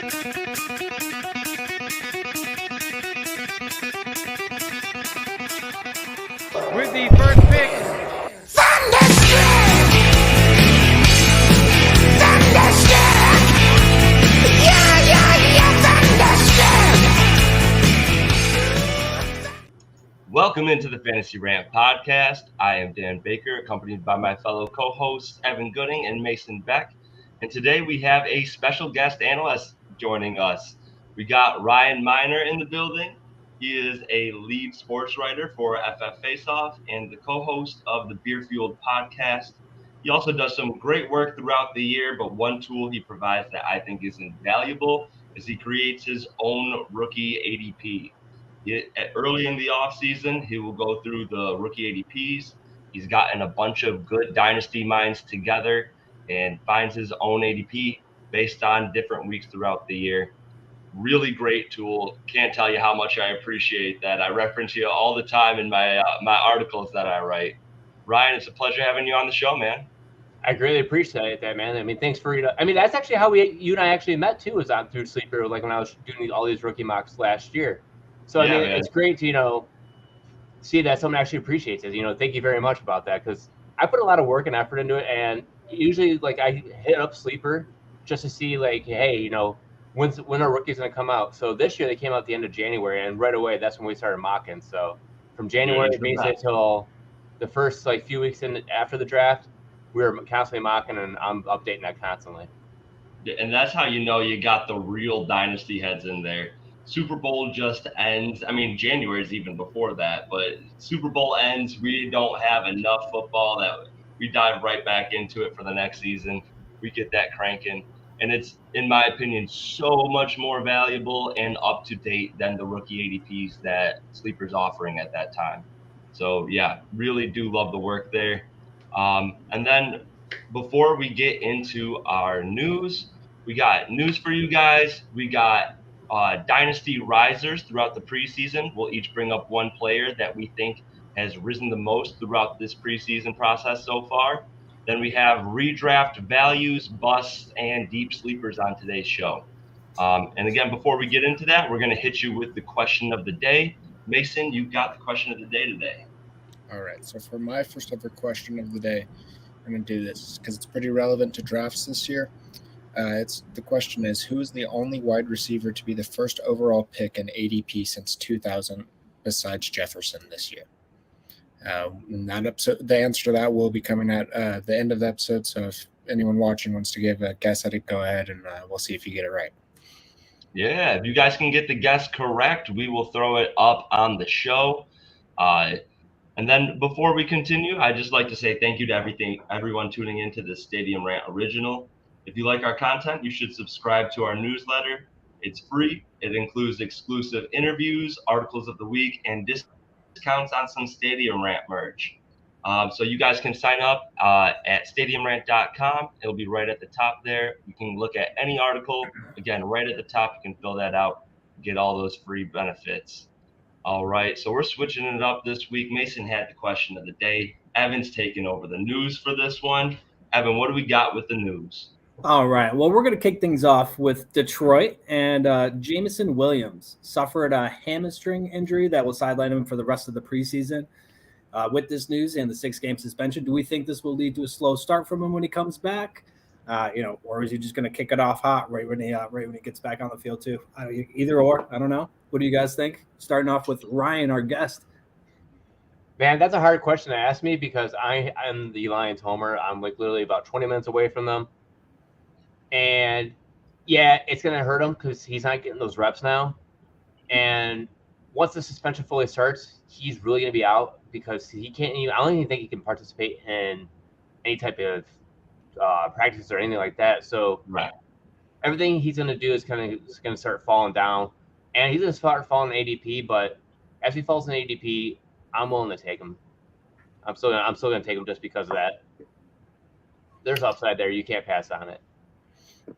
With the first pick, Welcome into the Fantasy Rant podcast. I am Dan Baker, accompanied by my fellow co-hosts Evan Gooding and Mason Beck. And today we have a special guest analyst joining us. We got Ryan Miner in the building. He is a lead sports writer for FF Faceoff and the co-host of the Beer Fueled podcast. He also does some great work throughout the year, but one tool he provides that I think is invaluable is he creates his own rookie ADP. Early in the offseason, he will go through the rookie ADPs. He's gotten a bunch of good dynasty minds together and finds his own ADP based on different weeks throughout the year. Really great tool. Can't tell you how much I appreciate that. I reference you all the time in my my articles that I write. Ryan, it's a pleasure having you on the show, man. I greatly appreciate that, man. I mean, thanks for that's actually how you and I actually met too, was on through Sleeper, like when I was doing all these rookie mocks last year. So I mean, man, it's great to see that someone actually appreciates it. Thank you very much about that, because I put a lot of work and effort into it, and usually I hit up Sleeper just to see hey, when our rookie's gonna come out. So this year they came out at the end of January, and right away that's when we started mocking. So from January basically till the first few weeks after the draft, we were constantly mocking, and I'm updating that constantly. And that's how you got the real dynasty heads in there. Super Bowl just ends. I mean, January is even before that, but Super Bowl ends. We don't have enough football that we dive right back into it for the next season. We get that cranking. And it's, in my opinion, so much more valuable and up to date than the rookie ADPs that Sleeper's offering at that time. So, yeah, really do love the work there. And then before we get into our news, we got news for you guys. We got Dynasty risers throughout the preseason. We'll each bring up one player that we think has risen the most throughout this preseason process so far. Then we have redraft values, busts, and deep sleepers on today's show. And again, before we get into that, we're going to hit you with the question of the day. Mason, you got the question of the day today. All right. So for my first ever question of the day, I'm going to do this because it's pretty relevant to drafts this year. The question is, who is the only wide receiver to be the first overall pick in ADP since 2000 besides Jefferson this year? In that episode, the answer to that will be coming at the end of the episode. So if anyone watching wants to give a guess at it, go ahead, and we'll see if you get it right. Yeah, if you guys can get the guess correct, we will throw it up on the show. And then before we continue, I'd just like to say thank you to everyone tuning into the Stadium Rant original. If you like our content, you should subscribe to our newsletter. It's free. It includes exclusive interviews, articles of the week, and discounts on some Stadium Rant merch. So you guys can sign up at StadiumRant.com. It'll be right at the top there. You can look at any article. Again, right at the top, you can fill that out, get all those free benefits. All right, so we're switching it up this week. Mason had the question of the day. Evan's taking over the news for this one. Evan, what do we got with the news? All right. Well, we're going to kick things off with Detroit, and Jameson Williams suffered a hamstring injury that will sideline him for the rest of the preseason. With this news and the 6-game suspension, do we think this will lead to a slow start from him when he comes back? Or is he just going to kick it off hot right when he gets back on the field too? Either or, I don't know. What do you guys think? Starting off with Ryan, our guest. Man, that's a hard question to ask me because I'm the Lions homer. I'm literally about 20 minutes away from them. And yeah, it's going to hurt him because he's not getting those reps now. And once the suspension fully starts, he's really going to be out because he can't even, I don't even think he can participate in any type of practice or anything like that. So everything he's going to do is going to start falling down. And he's going to start falling in ADP, but as he falls in ADP, I'm willing to take him. I'm still going to take him just because of that. There's upside there. You can't pass on it.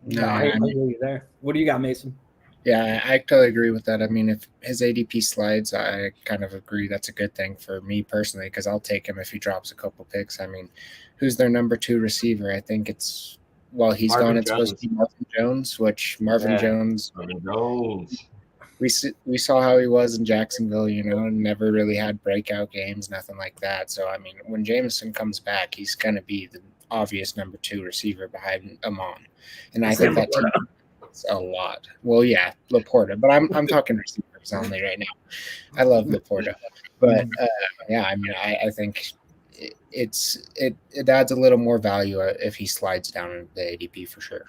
No, I hear you there. What do you got, Mason? Yeah, I totally agree with that. I mean, if his ADP slides, I kind of agree that's a good thing for me personally because I'll take him if he drops a couple picks. I mean, who's their number 2 receiver? I think it's while he's Marvin gone, it's supposed Jones. to be Marvin Jones, which Marvin Yeah. Jones, Marvin Jones. we saw how he was in Jacksonville, and never really had breakout games, nothing like that. So, I mean, when Jameson comes back, he's going to be the obvious number 2 receiver behind Amon. And I think that team is a lot. Well, yeah, Laporta, but I'm talking receivers only right now. I love Laporta. But, yeah, I mean, I think it adds a little more value if he slides down into the ADP for sure.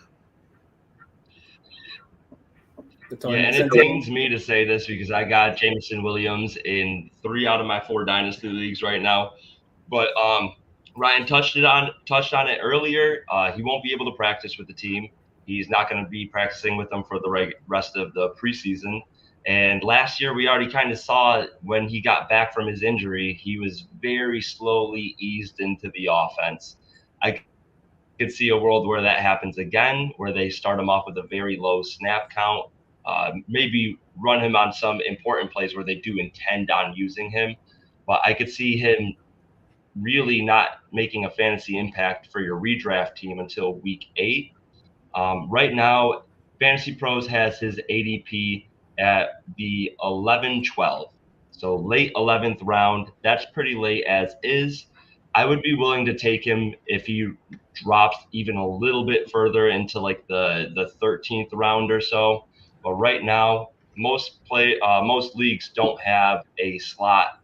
Yeah, and it pains me to say this because I got Jameson Williams in 3 out of my 4 dynasty leagues right now. But Ryan touched on it earlier. He won't be able to practice with the team. He's not going to be practicing with them for the rest of the preseason. And last year, we already kind of saw when he got back from his injury, he was very slowly eased into the offense. I could see a world where that happens again, where they start him off with a very low snap count. Maybe run him on some important plays where they do intend on using him. But I could see him really not making a fantasy impact for your redraft team until week 8. Right now, Fantasy Pros has his ADP at the 11-12. So late 11th round. That's pretty late as is. I would be willing to take him if he drops even a little bit further into like the 13th round or so. But right now, most leagues don't have a slot.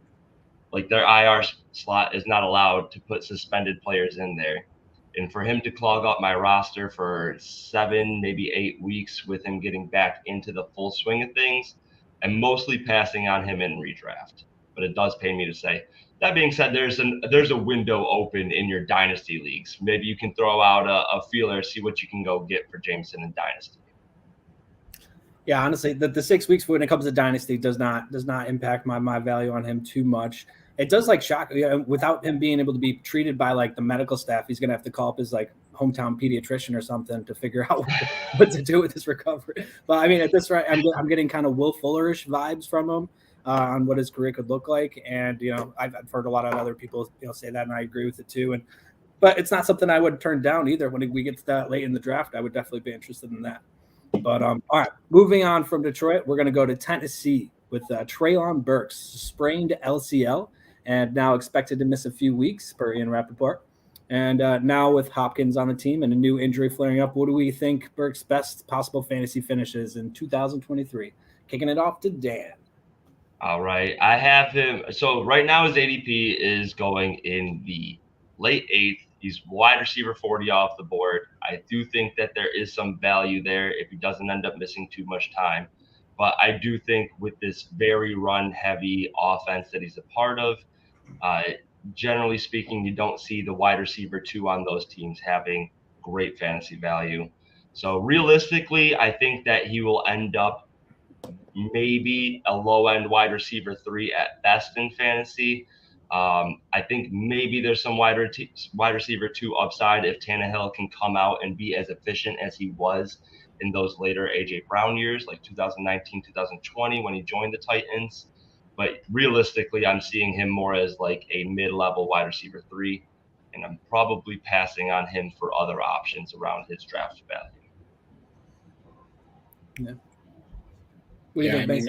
Like their IR slot is not allowed to put suspended players in there. And for him to clog up my roster for 7, maybe 8 weeks with him getting back into the full swing of things, I'm mostly passing on him in redraft. But it does pain me to say. That being said, there's a window open in your dynasty leagues. Maybe you can throw out a feeler, see what you can go get for Jameson in dynasty. Yeah, honestly, the 6 weeks when it comes to dynasty does not impact my value on him too much. It does shock without him being able to be treated by the medical staff. He's gonna have to call up his hometown pediatrician or something to figure out what to do with his recovery. But I mean, at this rate, I'm getting kind of Will Fullerish vibes from him on what his career could look like. And I've heard a lot of other people say that, and I agree with it too. But it's not something I would turn down either. When we get to that late in the draft, I would definitely be interested in that. But all right, moving on from Detroit, we're going to go to Tennessee with Treylon Burks, sprained LCL, and now expected to miss a few weeks per Ian Rappaport. And now with Hopkins on the team and a new injury flaring up, what do we think Burks' best possible fantasy finishes in 2023? Kicking it off to Dan. All right, I have him. So right now his ADP is going in the late 8th. He's wide receiver 40 off the board. I do think that there is some value there if he doesn't end up missing too much time. But I do think with this very run-heavy offense that he's a part of, generally speaking, you don't see the wide receiver 2 on those teams having great fantasy value. So realistically, I think that he will end up maybe a low-end wide receiver 3 at best in fantasy. I think maybe there's some wide receiver 2 upside if Tannehill can come out and be as efficient as he was in those later A.J. Brown years, like 2019, 2020 when he joined the Titans. But realistically, I'm seeing him more as a mid-level wide receiver 3, and I'm probably passing on him for other options around his draft value. Yeah. I mean,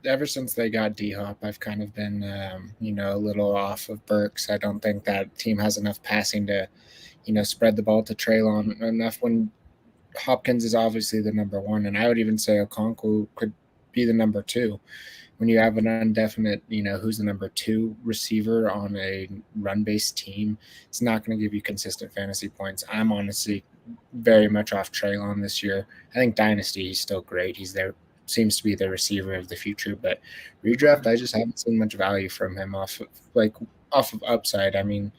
ever since they got D-Hop, I've kind of been, a little off of Burks. I don't think that team has enough passing to, spread the ball to Treylon enough when Hopkins is obviously the number 1. And I would even say Okonkwo could be the number 2. When you have an indefinite, who's the number 2 receiver on a run-based team, it's not going to give you consistent fantasy points. I'm honestly very much off Treylon this year. I think Dynasty, he's still great. He's there. Seems to be the receiver of the future, but redraft, I just haven't seen much value from him off of upside. I mean,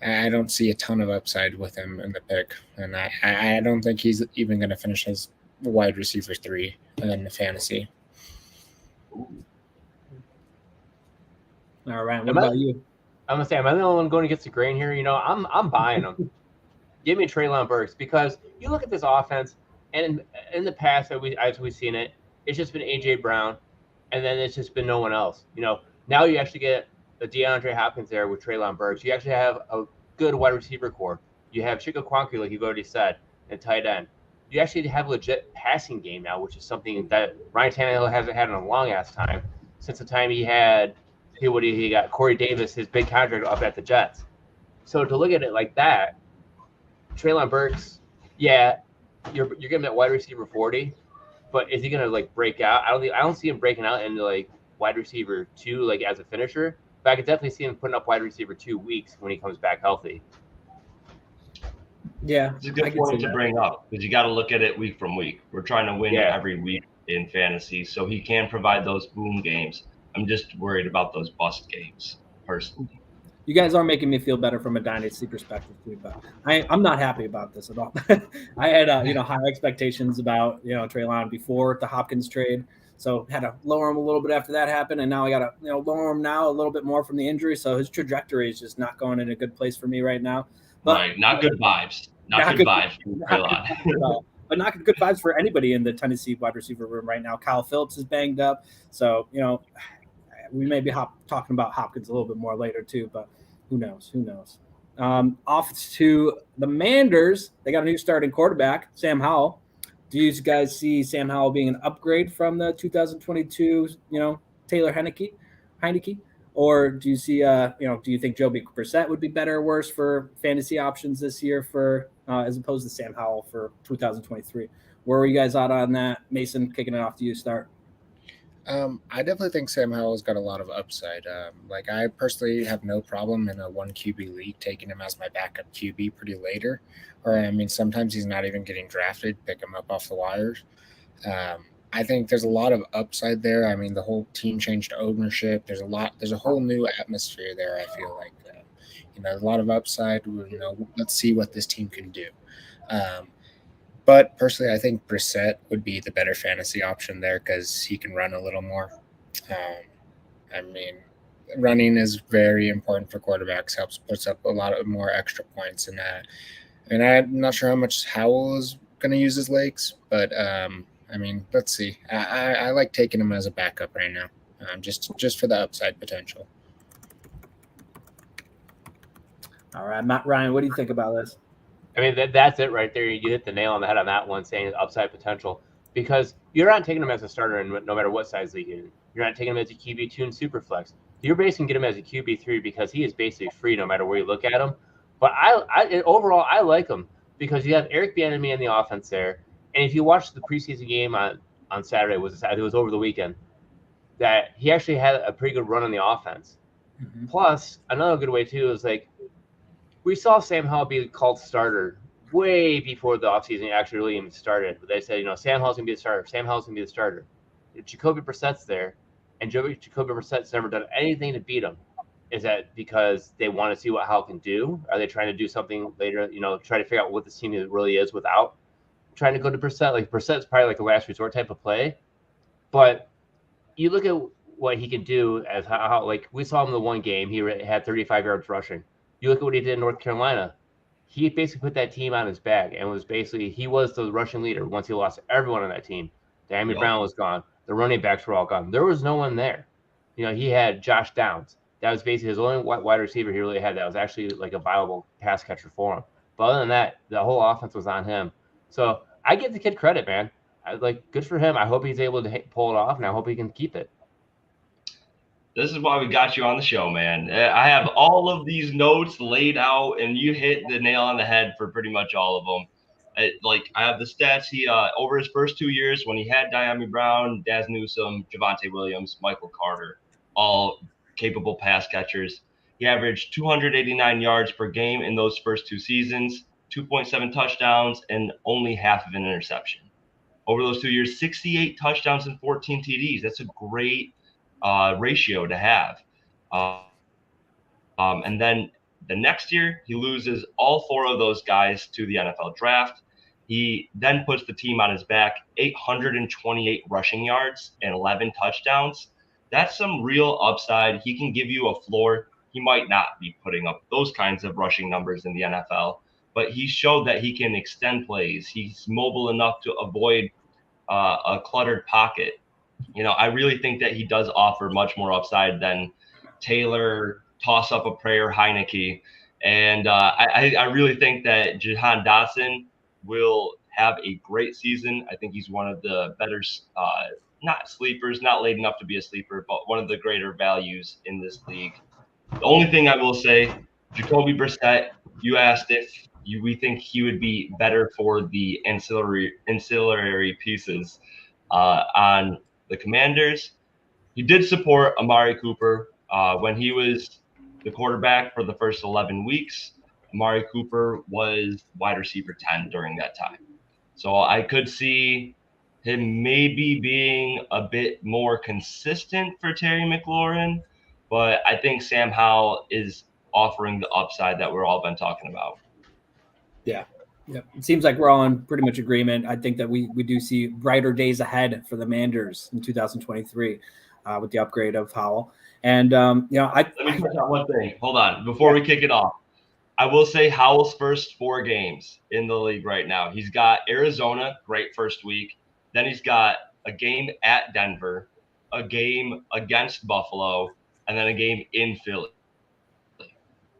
I don't see a ton of upside with him in the pick, and I don't think he's even going to finish as wide receiver 3 in the fantasy. All right, what about you? I'm gonna say, am I the only one going against the grain here? I'm buying him. Give me Treylon Burks, because you look at this offense, and in the past, as we've seen it, it's just been A.J. Brown, and then it's just been no one else. Now you actually get the DeAndre Hopkins there with Treylon Burks. You actually have a good wide receiver core. You have Chico Kwanku, like you've already said, and tight end. You actually have a legit passing game now, which is something that Ryan Tannehill hasn't had in a long ass time since the time he got Corey Davis, his big contract up at the Jets. So to look at it like that, Treylon Burks, yeah, you're getting that wide receiver 40, but is he gonna like break out? I don't see him breaking out into like wide receiver 2, like as a finisher. But I could definitely see him putting up wide receiver 2 weeks when he comes back healthy. Yeah, it's a good point to bring up because you got to look at it week from week. We're trying to win every week in fantasy, so he can provide those boom games. I'm just worried about those bust games personally. You guys are making me feel better from a dynasty perspective too, but I'm not happy about this at all. I had high expectations about Treylon before the Hopkins trade, so had to lower him a little bit after that happened, and now I got to lower him now a little bit more from the injury. So his trajectory is just not going in a good place for me right now. But, right, not good vibes. Not good vibes from Treylon. But not good vibes for anybody in the Tennessee wide receiver room right now. Kyle Phillips is banged up, so we may be talking about Hopkins a little bit more later too, but who knows? Off to the Manders. They got a new starting quarterback, Sam Howell. Do you guys see Sam Howell being an upgrade from the 2022, Taylor Heineke? Or do you see, do you think Joby Brissett would be better or worse for fantasy options this year for as opposed to Sam Howell for 2023? Where were you guys out on that? Mason, kicking it off to you, start. I definitely think Sam Howell's got a lot of upside. I personally have no problem in a 1 QB league taking him as my backup QB pretty later. Or, sometimes he's not even getting drafted, pick him up off the wires. I think there's a lot of upside there. The whole team changed ownership. There's a whole new atmosphere there, I feel like. A lot of upside. Let's see what this team can do. But personally, I think Brissett would be the better fantasy option there because he can run a little more. Running is very important for quarterbacks. Puts up a lot of more extra points in that. I'm not sure how much Howell is going to use his legs, but let's see. I like taking him as a backup right now, just for the upside potential. All right, Matt Ryan, what do you think about this? That's it right there. You hit the nail on the head on that one, saying upside potential, because you're not taking him as a starter, and no matter what size league you're not taking him as a QB2 and Superflex. You're basically getting him as a QB3 because he is basically free no matter where you look at him. But overall, I like him because you have Eric Bieniemy in the offense there, and if you watch the preseason game on Saturday, it was over the weekend, that he actually had a pretty good run on the offense. Mm-hmm. Plus, another good way too is we saw Sam Howell be called starter way before the offseason actually really even started. But they said, Sam Howell's going to be the starter. Sam Howell's going to be the starter. Jacoby Brissett's there, and Jacoby Brissett's never done anything to beat him. Is that because they want to see what Howell can do? Are they trying to do something later, try to figure out what this team really is without trying to go to Brissett? Brissett's probably like a last resort type of play. But you look at what he can do as how we saw him in the one game. He had 35 yards rushing. You look at what he did in North Carolina. He basically put that team on his back and he was the rushing leader once he lost everyone on that team. Diami Brown was gone. The running backs were all gone. There was no one there. He had Josh Downs. That was basically his only wide receiver he really had that was actually like a viable pass catcher for him. But other than that, the whole offense was on him. So I give the kid credit, man. Good for him. I hope he's able to pull it off, and I hope he can keep it. This is why we got you on the show, man. I have all of these notes laid out, and you hit the nail on the head for pretty much all of them. I have the stats. He over his first 2 years when he had Diami Brown, Daz Newsome, Javonte Williams, Michael Carter, all capable pass catchers. He averaged 289 yards per game in those first 2 seasons, 2.7 touchdowns, and only half of an interception. Over those 2 years, 68 touchdowns and 14 TDs. That's a great ratio to have. And then the next year, he loses all 4 of those guys to the NFL draft. He then puts the team on his back, 828 rushing yards and 11 touchdowns. That's some real upside. He can give you a floor. He might not be putting up those kinds of rushing numbers in the NFL, but he showed that he can extend plays. He's mobile enough to avoid a cluttered pocket. I really think that he does offer much more upside than Taylor, toss up a prayer Heineke. And I really think that Jahan Dotson will have a great season. I think he's one of the better, not sleepers, not late enough to be a sleeper, but one of the greater values in this league. The only thing I will say, Jacoby Brissett, you asked if we think he would be better for the ancillary pieces on the Commanders. He did support Amari Cooper when he was the quarterback for the first 11 weeks. Amari Cooper was wide receiver 10 during that time. So I could see him maybe being a bit more consistent for Terry McLaurin, but I think Sam Howell is offering the upside that we're all been talking about. Yeah. It seems like we're all in pretty much agreement. I think that we do see brighter days ahead for the Manders in 2023 with the upgrade of Howell. And, let me touch on one thing. Hold on. Before we kick it off, I will say Howell's first 4 games in the league right now. He's got Arizona, great first week. Then he's got a game at Denver, a game against Buffalo, and then a game in Philly.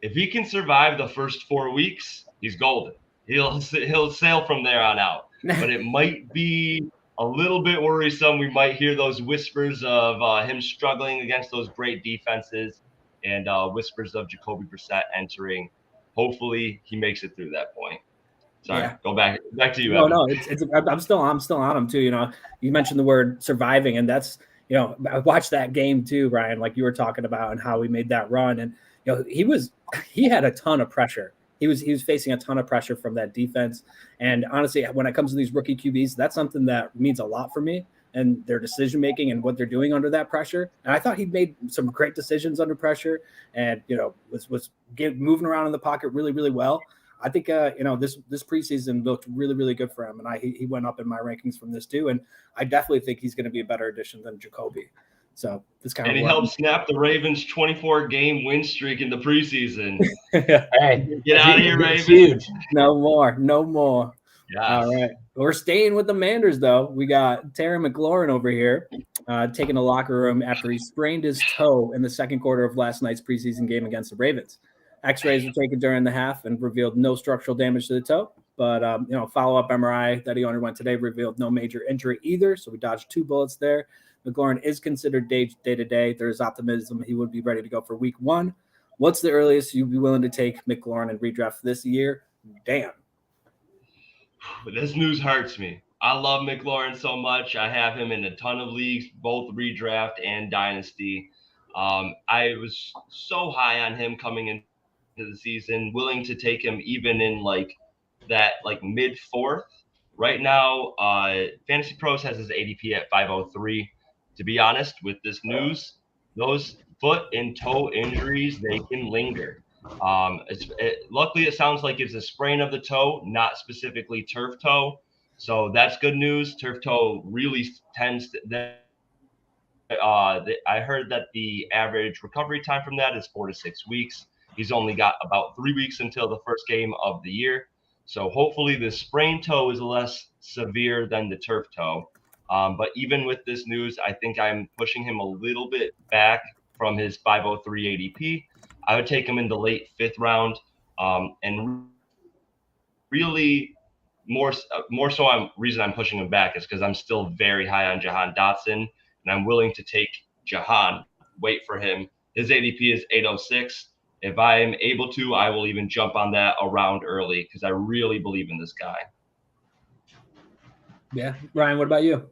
If he can survive the first 4 weeks, he's golden. He'll sail from there on out. But it might be a little bit worrisome. We might hear those whispers of him struggling against those great defenses and whispers of Jacoby Brissett entering. Hopefully he makes it through that point. Sorry, Go back to you. No, Evan. no, I'm still on him too. You mentioned the word surviving, and that's I watched that game too, Ryan, like you were talking about, and how we made that run, and he had a ton of pressure. He was facing a ton of pressure from that defense, and honestly, when it comes to these rookie QBs, that's something that means a lot for me and their decision making and what they're doing under that pressure. And I thought he made some great decisions under pressure, and was moving around in the pocket really, really well. I think this preseason looked really, really good for him, and he went up in my rankings from this too. And I definitely think he's going to be a better addition than Jacoby. So this kind and he helped snap the Ravens' 24-game win streak in the preseason. Hey, get out of here, Ravens! Huge. No more. Yes. All right. We're staying with the Manders, though. We got Terry McLaurin over here taking the locker room after he sprained his toe in the second quarter of last night's preseason game against the Ravens. X-rays were taken during the half and revealed no structural damage to the toe. But, follow-up MRI that he underwent today revealed no major injury either. So we dodged 2 bullets there. McLaurin is considered day-to-day. There's optimism he would be ready to go for week 1. What's the earliest you'd be willing to take McLaurin and redraft this year? Damn. This news hurts me. I love McLaurin so much. I have him in a ton of leagues, both redraft and dynasty. I was so high on him coming into the season, willing to take him even in that mid 4th. Right now, Fantasy Pros has his ADP at 503. To be honest, with this news, those foot and toe injuries, they can linger. Luckily, it sounds like it's a sprain of the toe, not specifically turf toe. So that's good news. Turf toe really tends to. I heard that the average recovery time from that is 4 to 6 weeks. He's only got about 3 weeks until the first game of the year. So hopefully the sprained toe is less severe than the turf toe. But even with this news, I think I'm pushing him a little bit back from his 503 ADP. I would take him in the late 5th round. And really more so reason I'm pushing him back is because I'm still very high on Jahan Dotson, and I'm willing to take Jahan, wait for him. His ADP is 806. If I am able to, I will even jump on that a round early because I really believe in this guy. Yeah. Ryan, what about you?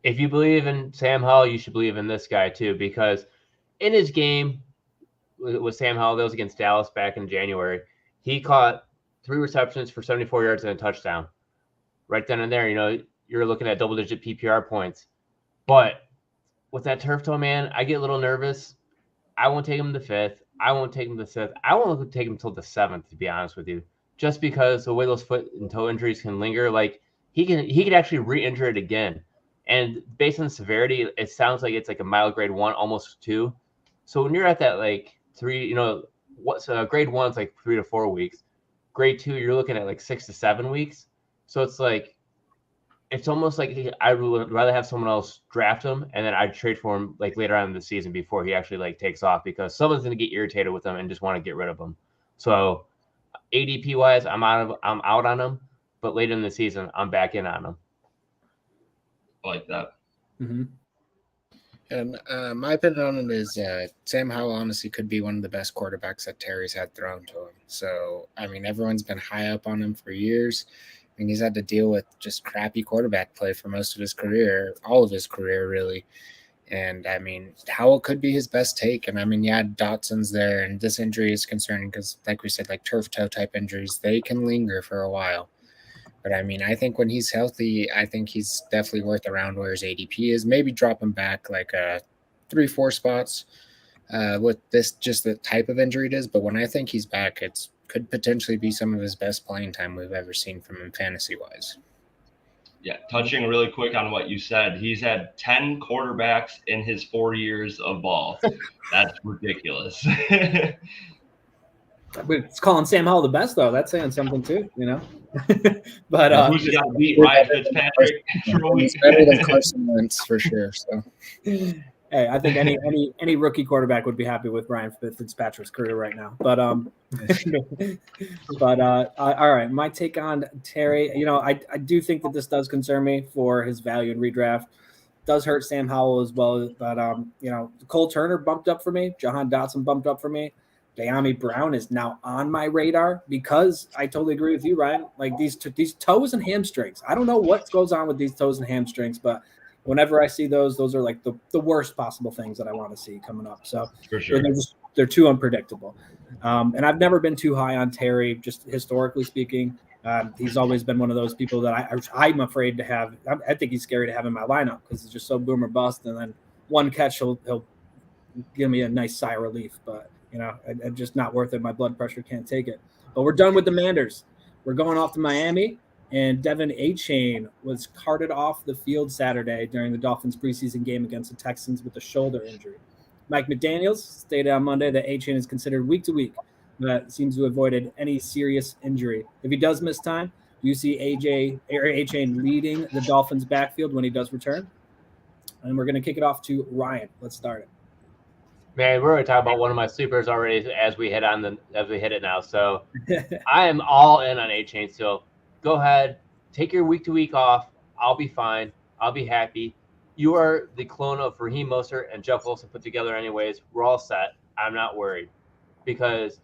If you believe in Sam Howell, you should believe in this guy too, because in his game with Sam Howell, that was against Dallas back in January, he caught 3 receptions for 74 yards and a touchdown. Right then and there, you're looking at double-digit PPR points. But with that turf toe, man, I get a little nervous. I won't take him the 5th. I won't take him the 6th. I won't take him until the 7th, to be honest with you, just because the way those foot and toe injuries can linger, he could actually re-injure it again. And based on the severity, it sounds like it's like a mild grade 1, almost 2. So when you're at that 3, grade 1 is 3 to 4 weeks. Grade 2, you're looking at 6 to 7 weeks. So it's almost like I would rather have someone else draft him and then I'd trade for him later on in the season before he actually takes off, because someone's going to get irritated with him and just want to get rid of him. So ADP wise, I'm out on him, but later in the season, I'm back in on him. I like that. Mm-hmm. And my opinion on it is Sam Howell honestly could be one of the best quarterbacks that Terry's had thrown to him. So, I mean, everyone's been high up on him for years. I mean, he's had to deal with just crappy quarterback play for most of his career, all of his career, really. And, I mean, Howell could be his best take. And, I mean, yeah, Dotson's there, and this injury is concerning because, like we said, like turf toe type injuries, they can linger for a while. But, I mean, I think when he's healthy, I think he's definitely worth around where his ADP is. Maybe drop him back like 3-4 spots with this just the type of injury it is. But when I think he's back, it's could potentially be some of his best playing time we've ever seen from him fantasy-wise. Yeah, touching really quick on what you said, he's had 10 quarterbacks in his 4 years of ball. That's ridiculous. It's calling Sam Howell the best, though. That's saying something too, you know. But who's got to beat Ryan Fitzpatrick for a week? He's better than Carson Wentz for sure. So, hey, I think any rookie quarterback would be happy with Ryan Fitzpatrick's career right now. But all right, my take on Terry. You know, I do think that this does concern me for his value in redraft. Does hurt Sam Howell as well, but you know, Cole Turner bumped up for me. Jahan Dotson bumped up for me. De'Ami Brown is now on my radar because I totally agree with you, Ryan. Like these toes and hamstrings. I don't know what goes on with these toes and hamstrings, but whenever I see those are like the worst possible things that I want to see coming up. So For sure. they're too unpredictable. And I've never been too high on Terry, just historically speaking. He's always been one of those people that I'm afraid to have. I think he's scary to have in my lineup because he's just so boom or bust. And then one catch, he'll give me a nice sigh of relief. But, you know, I'm just not worth it. My blood pressure can't take it. But we're done with the Manders. We're going off to Miami. And Devin Achane was carted off the field Saturday during the Dolphins preseason game against the Texans with a shoulder injury. Mike McDaniels stated on Monday that Achane is considered week to week, but seems to have avoided any serious injury. If he does miss time, do you see Achane leading the Dolphins backfield when he does return? And we're going to kick it off to Ryan. Let's start it. Man, we're going to talk about one of my sleepers already as we hit it now. So I am all in on Achane still. Go ahead, take your week to week off. I'll be fine. I'll be happy. You are the clone of Raheem Mostert and Jeff Wilson put together anyways. We're all set. I'm not worried because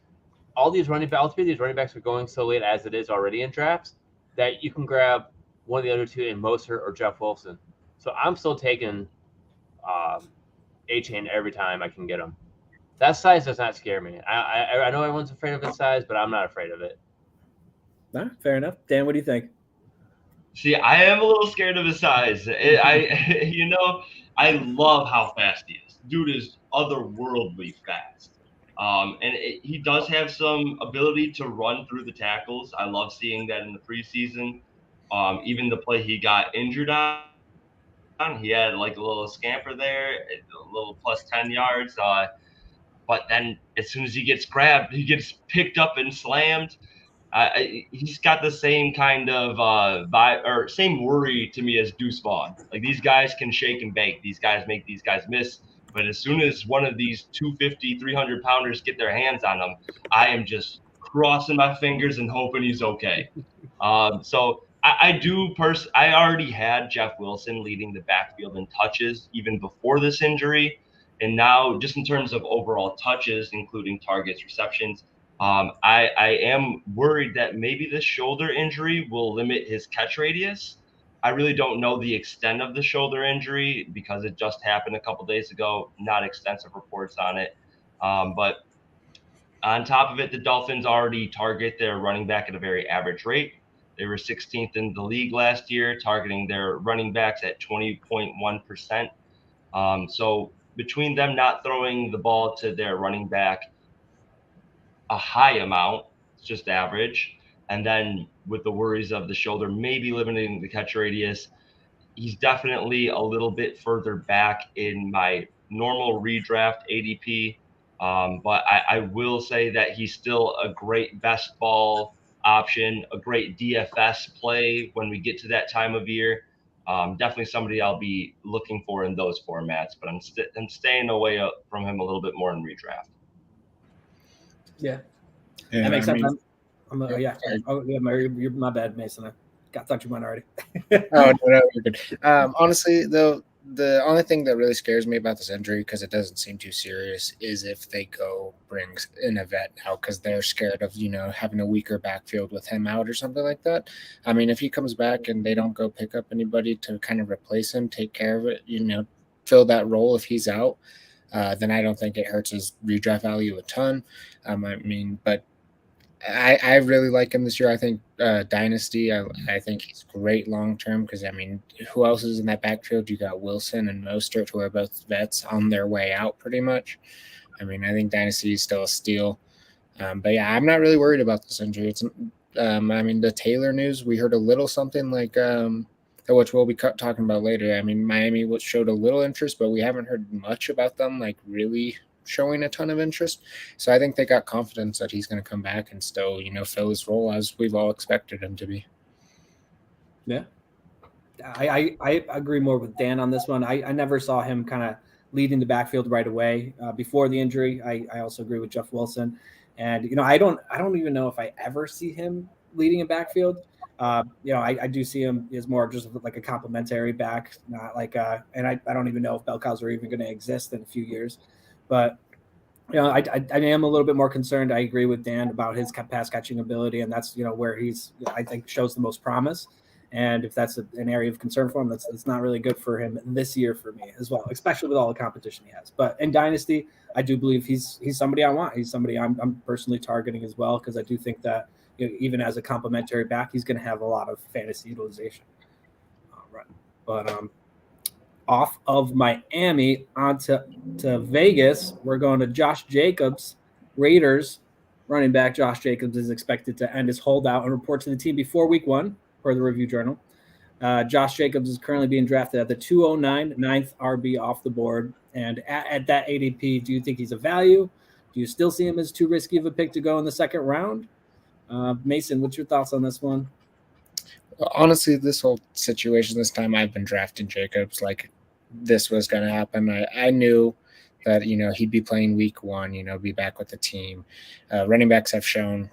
all three of these running backs are going so late as it is already in drafts that you can grab one of the other two in Mostert or Jeff Wilson. So I'm still taking Achane every time I can get him. That size does not scare me. I know everyone's afraid of his size, but I'm not afraid of it. Nah, fair enough. Dan, what do you think? See, I am a little scared of his size. I love how fast he is. Dude is otherworldly fast. He does have some ability to run through the tackles. I love seeing that in the preseason. Even the play he got injured on, he had like a little scamper there, a little plus 10 yards. But then as soon as he gets grabbed, he gets picked up and slammed. He's got the same kind of vibe or same worry to me as Deuce Vaughn. Like these guys can shake and bake. These guys make these guys miss. But as soon as one of these 250, 300 pounders get their hands on him, I am just crossing my fingers and hoping he's okay. So I already had Jeff Wilson leading the backfield in touches even before this injury. And now just in terms of overall touches, including targets, receptions, I am worried that maybe this shoulder injury will limit his catch radius. I really don't know the extent of the shoulder injury because it just happened a couple days ago. Not extensive reports on it. But on top of it, the Dolphins already target their running back at a very average rate. They were 16th in the league last year, targeting their running backs at 20.1%. So between them not throwing the ball to their running back a high amount, it's just average, and then with the worries of the shoulder maybe limiting the catch radius, he's definitely a little bit further back in my normal redraft ADP. But I will say that he's still a great best ball option, a great DFS play when we get to that time of year. Definitely somebody I'll be looking for in those formats, but I'm staying away from him a little bit more in redraft. Yeah. That makes sense. Sorry. My bad, Mason. I thought you went already. Oh, no, you're good. Honestly, though, the only thing that really scares me about this injury, because it doesn't seem too serious, is if they go bring in a vet now because they're scared of, having a weaker backfield with him out or something like that. I mean, if he comes back and they don't go pick up anybody to kind of replace him, take care of it, fill that role if he's out, then I don't think it hurts his redraft value a ton. But I really like him this year. I think Dynasty, I think he's great long term because, who else is in that backfield? You got Wilson and Mostert, who are both vets on their way out pretty much. I think Dynasty is still a steal. But yeah, I'm not really worried about this injury. It's, the Taylor news, we heard a little something like, which we'll be talking about later. Miami showed a little interest, but we haven't heard much about them, like really showing a ton of interest. So I think they got confidence that he's going to come back and still, fill his role as we've all expected him to be. Yeah. I agree more with Dan on this one. I never saw him kind of leading the backfield right away before the injury. I also agree with Jeff Wilson. And, I don't even know if I ever see him leading a backfield. I do see him as more just like a complimentary back, not like and I don't even know if bell cows are even going to exist in a few years. But I am a little bit more concerned. I agree with Dan about his pass catching ability, and that's where he's I think shows the most promise. And if that's an area of concern for him, that's not really good for him this year for me as well, especially with all the competition he has. But in Dynasty, I do believe he's somebody I want. He's somebody I'm personally targeting as well because I do think that even as a complimentary back, he's going to have a lot of fantasy utilization. Right, but off of Miami onto Vegas, we're going to Josh Jacobs. Raiders running back Josh Jacobs is expected to end his holdout and report to the team before week 1, per the Review Journal. Josh Jacobs is currently being drafted at the 209, 9th RB off the board. And at that ADP, do you think he's a value? Do you still see him as too risky of a pick to go in the second round? Mason, what's your thoughts on this one? Honestly, this whole situation, this time I've been drafting Jacobs like this was going to happen. I knew that, he'd be playing week 1, be back with the team. Running backs have shown,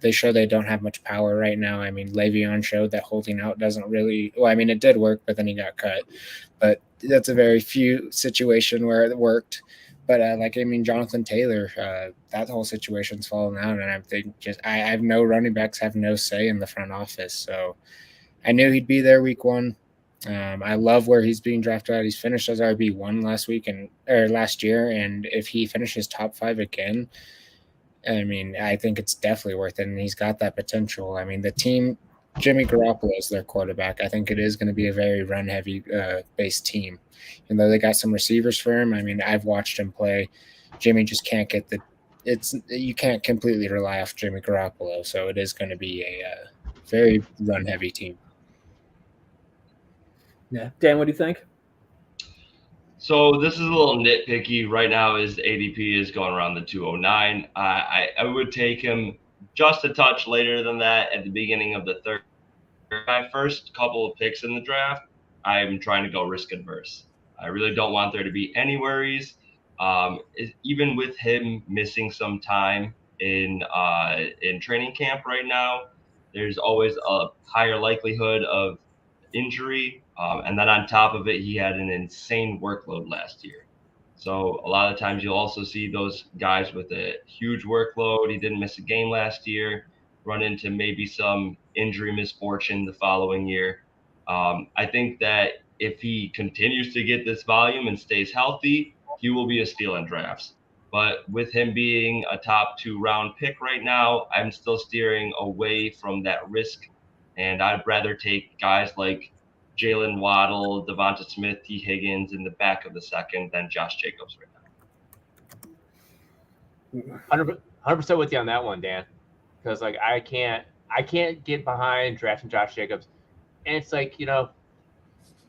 they show they don't have much power right now. Le'Veon showed that holding out doesn't really, it did work, but then he got cut. But that's a very few situation where it worked. But Jonathan Taylor, that whole situation's fallen out, and I think I have no running backs have no say in the front office. So I knew he'd be there week 1. I love where he's being drafted at. He's finished as RB1 last year, and if he finishes top 5 again, I think it's definitely worth it, and he's got that potential. The team, Jimmy Garoppolo is their quarterback. I think it is going to be a very run-heavy based team. And though they got some receivers for him, I've watched him play. Jimmy just can't get you can't completely rely off Jimmy Garoppolo, so it is going to be a very run-heavy team. Yeah. Dan, what do you think? So this is a little nitpicky. Right now his ADP is going around the 209. I would take him just a touch later than that at the beginning of the third. My first couple of picks in the draft, I'm trying to go risk adverse. I really don't want there to be any worries. Even with him missing some time in training camp right now, there's always a higher likelihood of injury. And then on top of it, he had an insane workload last year. So a lot of times you'll also see those guys with a huge workload. He didn't miss a game last year, run into maybe some injury misfortune the following year. I think that if he continues to get this volume and stays healthy, he will be a steal in drafts. But with him being a top 2 round pick right now, I'm still steering away from that risk. And I'd rather take guys like Jalen Waddle, Devonta Smith, T. Higgins in the back of the second than Josh Jacobs right now. 100% with you on that one, Dan. Because I can't get behind drafting Josh Jacobs. And it's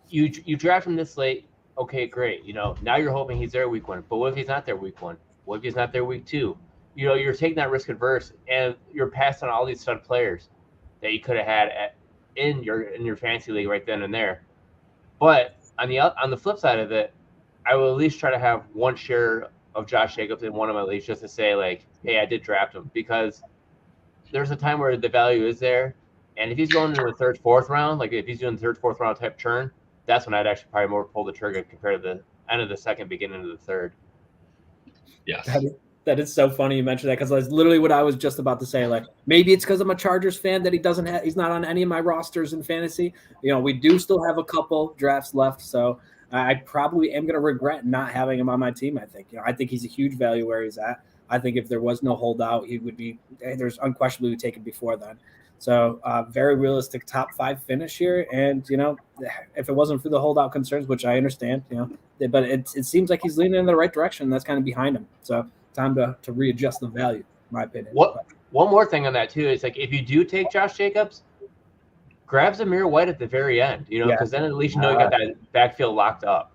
you draft him this late, okay, great. Now you're hoping he's there week 1. But what if he's not there week 1? What if he's not there week 2? You're taking that risk adverse, and you're passing on all these stud players that you could have had in your fantasy league right then and there. But on the flip side of it, I will at least try to have one share of Josh Jacobs in one of my leagues just to say, like, hey, I did draft him, because there's a time where the value is there. And if he's going into the third, fourth round, like if he's doing the third, fourth round type turn, that's when I'd actually probably more pull the trigger compared to the end of the second, beginning of the third. Yes. That is so funny you mentioned that, because that's literally what I was just about to say. Like, maybe it's because I'm a Chargers fan that he's not on any of my rosters in fantasy. We do still have a couple drafts left, so I probably am going to regret not having him on my team. I think he's a huge value where he's at. I think if there was no holdout, he would be. There's unquestionably taken before then. So very realistic top 5 finish here, and if it wasn't for the holdout concerns, which I understand, but it seems like he's leaning in the right direction. That's kind of behind him. So time to readjust the value, in my opinion. One more thing on that too is, like, if you do take Josh Jacobs, grab Zamir White at the very end, because then at least you got that backfield locked up.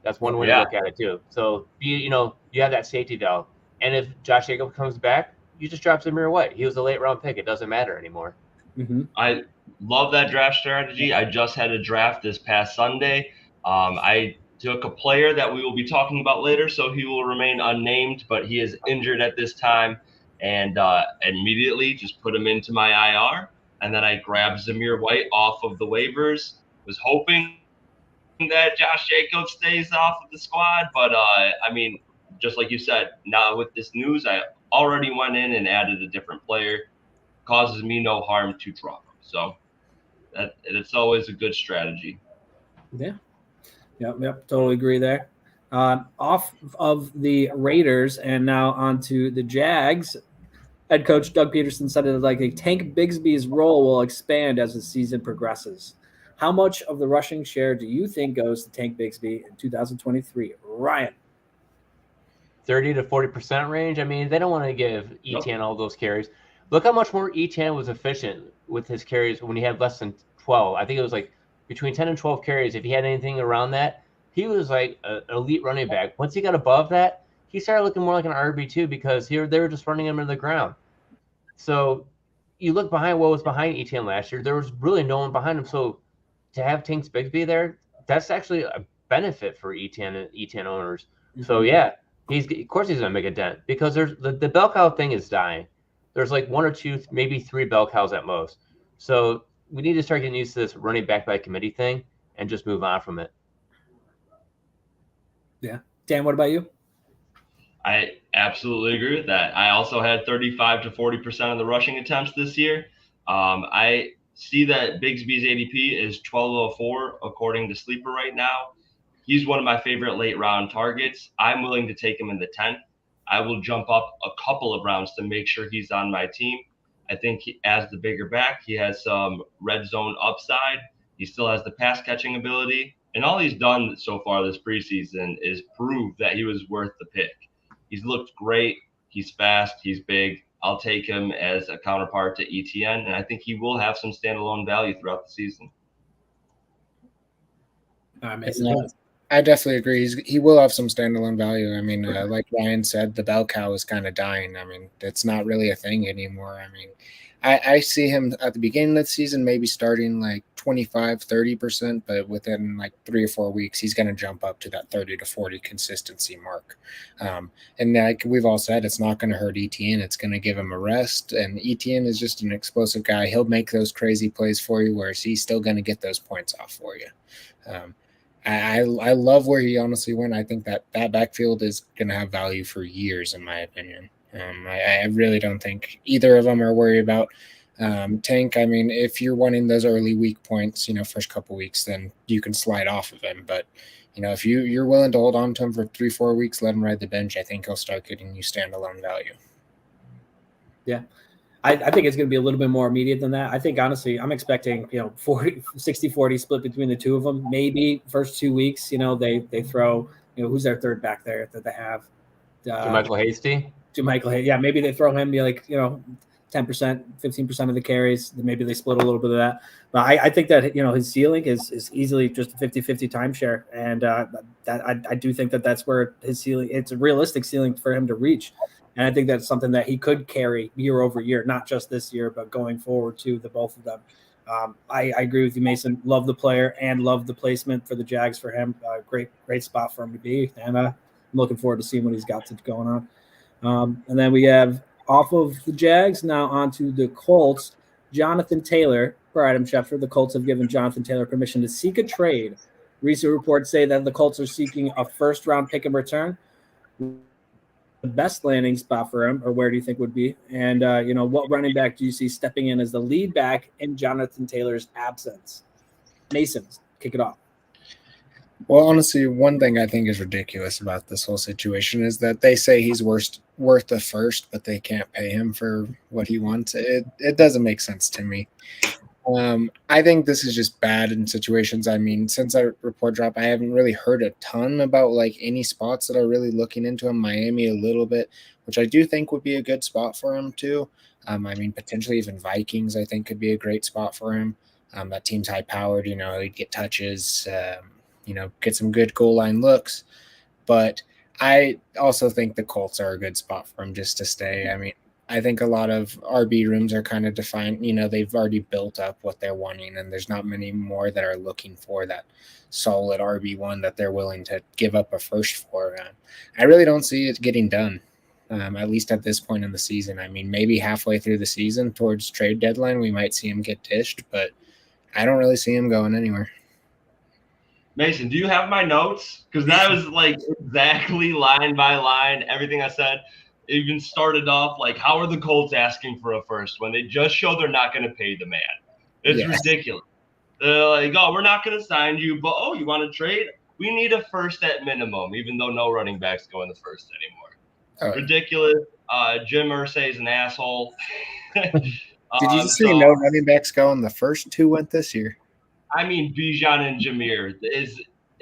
That's one way to look at it too. So you have that safety valve, and if Josh Jacobs comes back, you just drop Zamir White. He was a late round pick. It doesn't matter anymore. Mm-hmm. I love that draft strategy. I just had a draft this past Sunday. I took a player that we will be talking about later, so he will remain unnamed, but he is injured at this time, and immediately just put him into my IR, and then I grabbed Zamir White off of the waivers, was hoping that Josh Jacobs stays off of the squad, but just like you said, now with this news, I already went in and added a different player. Causes me no harm to drop him, so it's always a good strategy. Yep, totally agree there. Off of the Raiders and now onto the Jags. Head coach Doug Peterson said that like Tank Bigsby's role will expand as the season progresses. How much of the rushing share do you think goes to Tank Bigsby in 2023? Ryan. 30 to 40% range. I mean, they don't want to give Etienne all those carries. Look how much more Etienne was efficient with his carries when he had less than 12. I think it was like between 10 and 12 carries. If he had anything around that, he was like an elite running back. Once he got above that, he started looking more like an RB2 because they were just running him into the ground. So you look behind what was behind Etienne last year, there was really no one behind him. So to have Tank Bigsby there, that's actually a benefit for Etienne and Etienne owners. Mm-hmm. So yeah, of course he's going to make a dent, because there's the bell cow thing is dying. There's like 1 or 2, maybe 3 bell cows at most. So we need to start getting used to this running back by committee thing and just move on from it. Yeah. Dan, what about you? I absolutely agree with that. I also had 35 to 40% of the rushing attempts this year. I see that Bigsby's ADP is 1204 according to Sleeper right now. He's one of my favorite late round targets. I'm willing to take him in the 10th. I will jump up a couple of rounds to make sure he's on my team. I think as the bigger back, he has some red zone upside. He still has the pass catching ability. And all he's done so far this preseason is prove that he was worth the pick. He's looked great. He's fast. He's big. I'll take him as a counterpart to Etienne. And I think he will have some standalone value throughout the season. I definitely agree. He will have some standalone value. I mean, like Ryan said, the bell cow is kind of dying. I mean, it's not really a thing anymore. I mean, I see him at the beginning of the season maybe starting like 25, 30%, but within like 3 or 4 weeks, he's going to jump up to that 30 to 40 consistency mark. And like we've all said, it's not going to hurt Etienne. It's going to give him a rest. And Etienne is just an explosive guy. He'll make those crazy plays for you, whereas he's still going to get those points off for you. I love where he honestly went. I think that backfield is going to have value for years, in my opinion. I really don't think either of them are worried about Tank. I mean, if you're wanting those early weak points, first couple weeks, then you can slide off of him. But, if you're willing to hold on to him for 3-4 weeks, let him ride the bench, I think he'll start getting you standalone value. Yeah. I think it's going to be a little bit more immediate than that. I think, honestly, I'm expecting, 60-40 split between the two of them. Maybe first 2 weeks, they throw, who's their third back there that they have? Michael Hasty. Yeah, maybe they throw him, 10%, 15% of the carries. Maybe they split a little bit of that. But I think that, his ceiling is easily just a 50-50 timeshare. And that I do think that's where his ceiling, it's a realistic ceiling for him to reach. And I think that's something that he could carry year over year, not just this year, but going forward too, the both of them. I agree with you, Mason. Love the player and love the placement for the Jags for him. Great spot for him to be. And I'm looking forward to seeing what he's got going on. And then we have off of the Jags, now onto the Colts. Jonathan Taylor, for Adam Schefter, the Colts have given Jonathan Taylor permission to seek a trade. Recent reports say that the Colts are seeking a first-round pick in return. The best landing spot for him, or where do you think would be? And, what running back do you see stepping in as the lead back in Jonathan Taylor's absence? Mason, kick it off. Well, honestly, one thing I think is ridiculous about this whole situation is that they say he's worth a first, but they can't pay him for what he wants. It doesn't make sense to me. I think this is just bad in situations. I mean, since that report dropped, I haven't really heard a ton about like any spots that are really looking into him. Miami a little bit, which I do think would be a good spot for him too. I mean, potentially even Vikings, I think could be a great spot for him. That team's high powered, he'd get touches, get some good goal line looks. But I also think the Colts are a good spot for him just to stay. I mean, I think a lot of RB rooms are kind of defined. They've already built up what they're wanting, and there's not many more that are looking for that solid RB1 that they're willing to give up a first for. I really don't see it getting done, at least at this point in the season. I mean, maybe halfway through the season towards trade deadline, we might see him get dished, but I don't really see him going anywhere. Mason, do you have my notes? Because that was like exactly line by line, everything I said. It even started off like, how are the Colts asking for a first when they just show they're not going to pay the man? It's ridiculous. They're like, oh, we're not going to sign you, but you want to trade? We need a first at minimum, even though no running backs go in the first anymore. Ridiculous. Jim Irsay is an asshole. Did you just say no running backs go in the first? Who went this year? I mean, Bijan and Jameer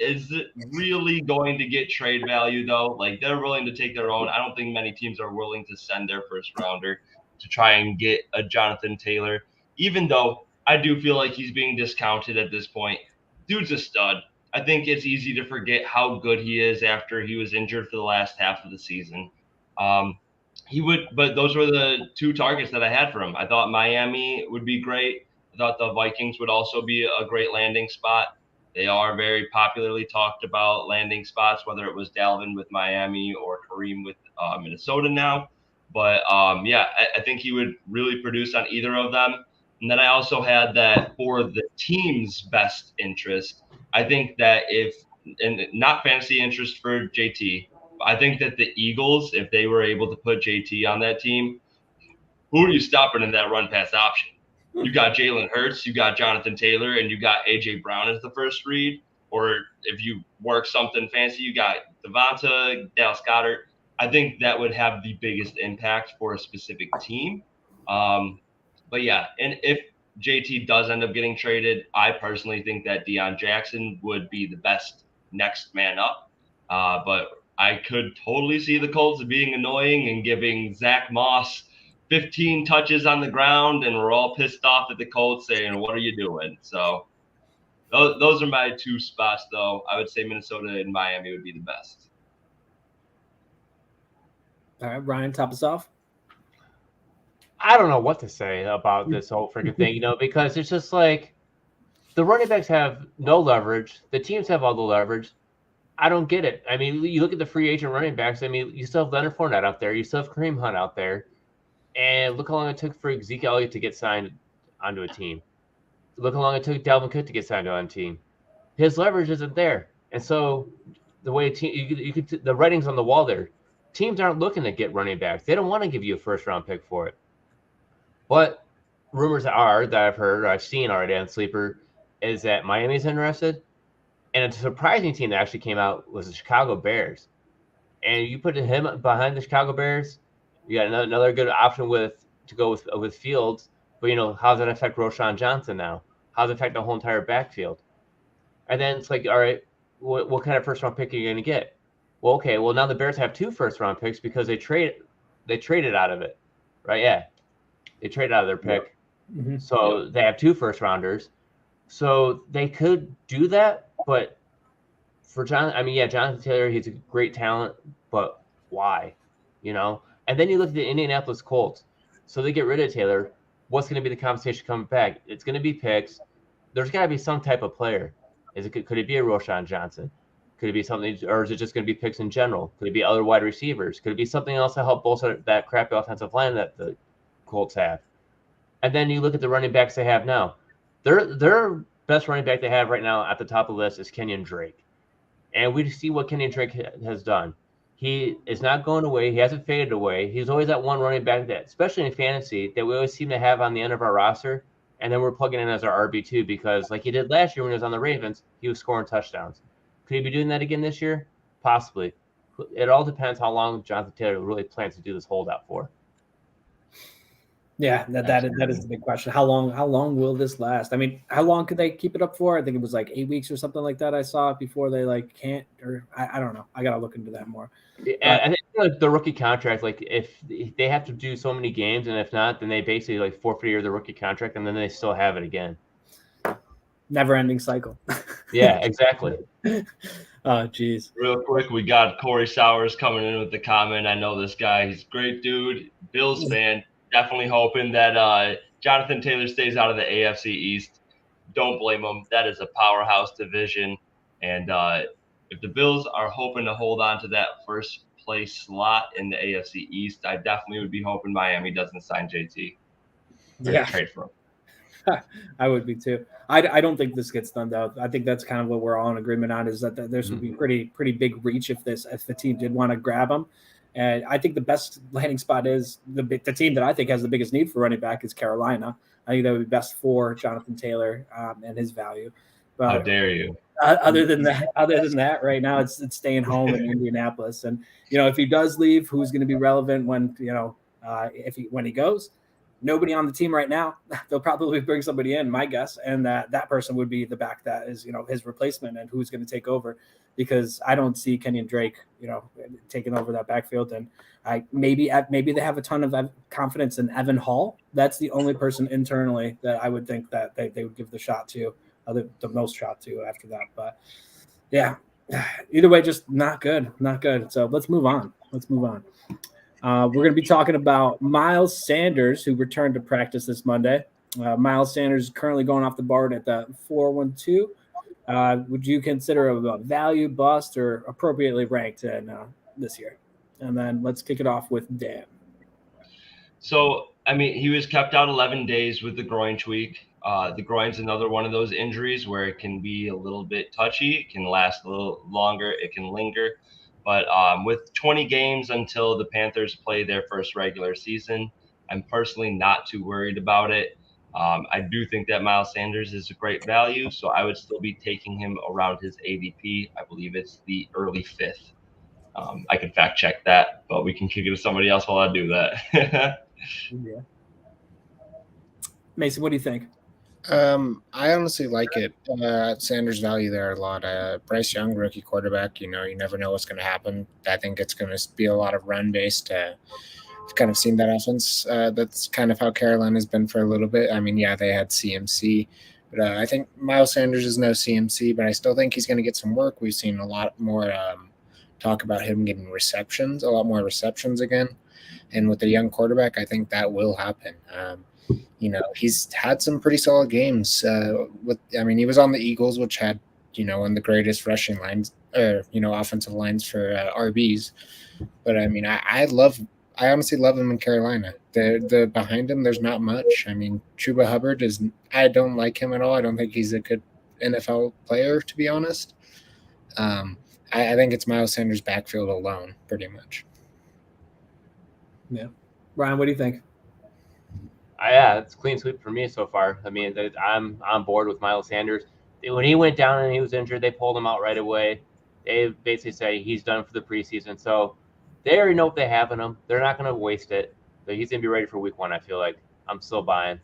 is really going to get trade value, though. Like, they're willing to take their own. I don't think many teams are willing to send their first rounder to try and get a Jonathan Taylor, even though I do feel like he's being discounted at this point. Dude's a stud. I think it's easy to forget how good he is after he was injured for the last half of the season. But those were the two targets that I had for him. I thought Miami would be great. I thought the Vikings would also be a great landing spot. They are very popularly talked about landing spots, whether it was Dalvin with Miami or Kareem with Minnesota now. But, I think he would really produce on either of them. And then I also had that for the team's best interest, I think that and not fantasy interest for JT, I think that the Eagles, if they were able to put JT on that team, who are you stopping in that run pass option? You got Jalen Hurts, you got Jonathan Taylor, and you got A.J. Brown as the first read. Or if you work something fancy, you got Devonta, Dallas Goedert. I think that would have the biggest impact for a specific team. And if JT does end up getting traded, I personally think that Deion Jackson would be the best next man up. But I could totally see the Colts being annoying and giving Zach Moss 15 touches on the ground, and we're all pissed off at the Colts saying, what are you doing? So those are my two spots, though. I would say Minnesota and Miami would be the best. All right, Ryan, top us off. I don't know what to say about this whole freaking thing, because it's just like the running backs have no leverage. The teams have all the leverage. I don't get it. I mean, you look at the free agent running backs. I mean, you still have Leonard Fournette out there. You still have Kareem Hunt out there. And look how long it took for Zeke Elliott to get signed onto a team. Look how long it took Dalvin Cook to get signed on a team. His leverage isn't there. And so the way the writing's on the wall there. Teams aren't looking to get running backs. They don't want to give you a first-round pick for it. But rumors are that I've heard or I've seen already on Sleeper is that Miami's interested. And a surprising team that actually came out was the Chicago Bears. And you put him behind the Chicago Bears, you got another good option to go with Fields. But, how does that affect Roschon Johnson now? How does it affect the whole entire backfield? And then it's like, all right, what kind of first-round pick are you going to get? Well, okay, now the Bears have 2 first-round picks because they traded out of it, right? Yeah, they traded out of their pick. Mm-hmm. So they have 2 first-rounders. So they could do that, but for Jonathan Taylor, he's a great talent, but why? And then you look at the Indianapolis Colts. So they get rid of Taylor. What's going to be the compensation coming back? It's going to be picks. There's got to be some type of player. Could it be a Roschon Johnson? Could it be something, or is it just going to be picks in general? Could it be other wide receivers? Could it be something else to help bolster that crappy offensive line that the Colts have? And then you look at the running backs they have now. Their best running back they have right now at the top of the list is Kenyon Drake. And we see what Kenyon Drake has done. He is not going away. He hasn't faded away. He's always that one running back that, especially in fantasy, that we always seem to have on the end of our roster. And then we're plugging in as our RB2 because like he did last year when he was on the Ravens, he was scoring touchdowns. Could he be doing that again this year? Possibly. It all depends how long Jonathan Taylor really plans to do this holdout for. Yeah, that is the big question. How long will this last? I mean, how long could they keep it up for? I think it was like 8 weeks or something like that. I saw it before they like can't, or I don't know. I gotta look into that more. I think like the rookie contract, like if they have to do so many games, and if not, then they basically like forfeit the rookie contract, and then they still have it again. Never-ending cycle. Yeah, exactly. Oh, geez. Real quick, we got Corey Sowers coming in with the comment. I know this guy. He's a great dude. Bills fan. Definitely hoping that Jonathan Taylor stays out of the AFC East. Don't blame him. That is a powerhouse division. And if the Bills are hoping to hold on to that first place slot in the AFC East, I definitely would be hoping Miami doesn't sign JT. Yeah. Trade for him. I would be too. I don't think this gets done though. I think that's kind of what we're all in agreement on is that this would be pretty big reach if the team did want to grab him. And I think the best landing spot is the team that I think has the biggest need for running back is Carolina. I think that would be best for Jonathan Taylor and his value. But how dare you? Other than that, right now it's staying home in Indianapolis. And if he does leave, who's going to be relevant when when he goes? Nobody on the team right now. They'll probably bring somebody in, my guess, and that person would be the back that is his replacement and who's going to take over. Because I don't see Kenyon Drake, taking over that backfield. And maybe they have a ton of confidence in Evan Hall. That's the only person internally that I would think that they would give the shot to, the most shot to after that. But yeah, either way, just not good. So let's move on. We're going to be talking about Miles Sanders, who returned to practice this Monday. Miles Sanders is currently going off the board at the 412. Would you consider a value, bust, or appropriately ranked in this year? And then let's kick it off with Dan. So, I mean, he was kept out 11 days with the groin tweak. The groin's another one of those injuries where it can be a little bit touchy. It can last a little longer. It can linger. But with 20 games until the Panthers play their first regular season, I'm personally not too worried about it. I do think that Miles Sanders is a great value, so I would still be taking him around his ADP. I believe it's the early 5th. I can fact check that, but we can kick it to somebody else while I do that. Yeah. Mason, what do you think? I honestly like it. Sanders' value there a lot. Bryce Young, rookie quarterback, you never know what's going to happen. I think it's going to be a lot of run-based. I've kind of seen that offense. That's kind of how Carolina's been for a little bit. I mean, yeah, they had CMC, but I think Miles Sanders is no CMC, but I still think he's going to get some work. We've seen a lot more talk about him getting a lot more receptions again. And with a young quarterback, I think that will happen. He's had some pretty solid games. He was on the Eagles, which had, one of the greatest rushing lines offensive lines for RBs. But I honestly love him in Carolina. The behind him, there's not much. I mean, Chuba Hubbard I don't like him at all. I don't think he's a good NFL player, to be honest. I think it's Miles Sanders' backfield alone, pretty much. Yeah. Ryan, what do you think? Yeah, it's a clean sweep for me so far. I mean, I'm on board with Miles Sanders. When he went down and he was injured, they pulled him out right away. They basically say he's done for the preseason. So they already know what they have in him. They're not going to waste it. So he's going to be ready for week 1, I feel like. I'm still buying.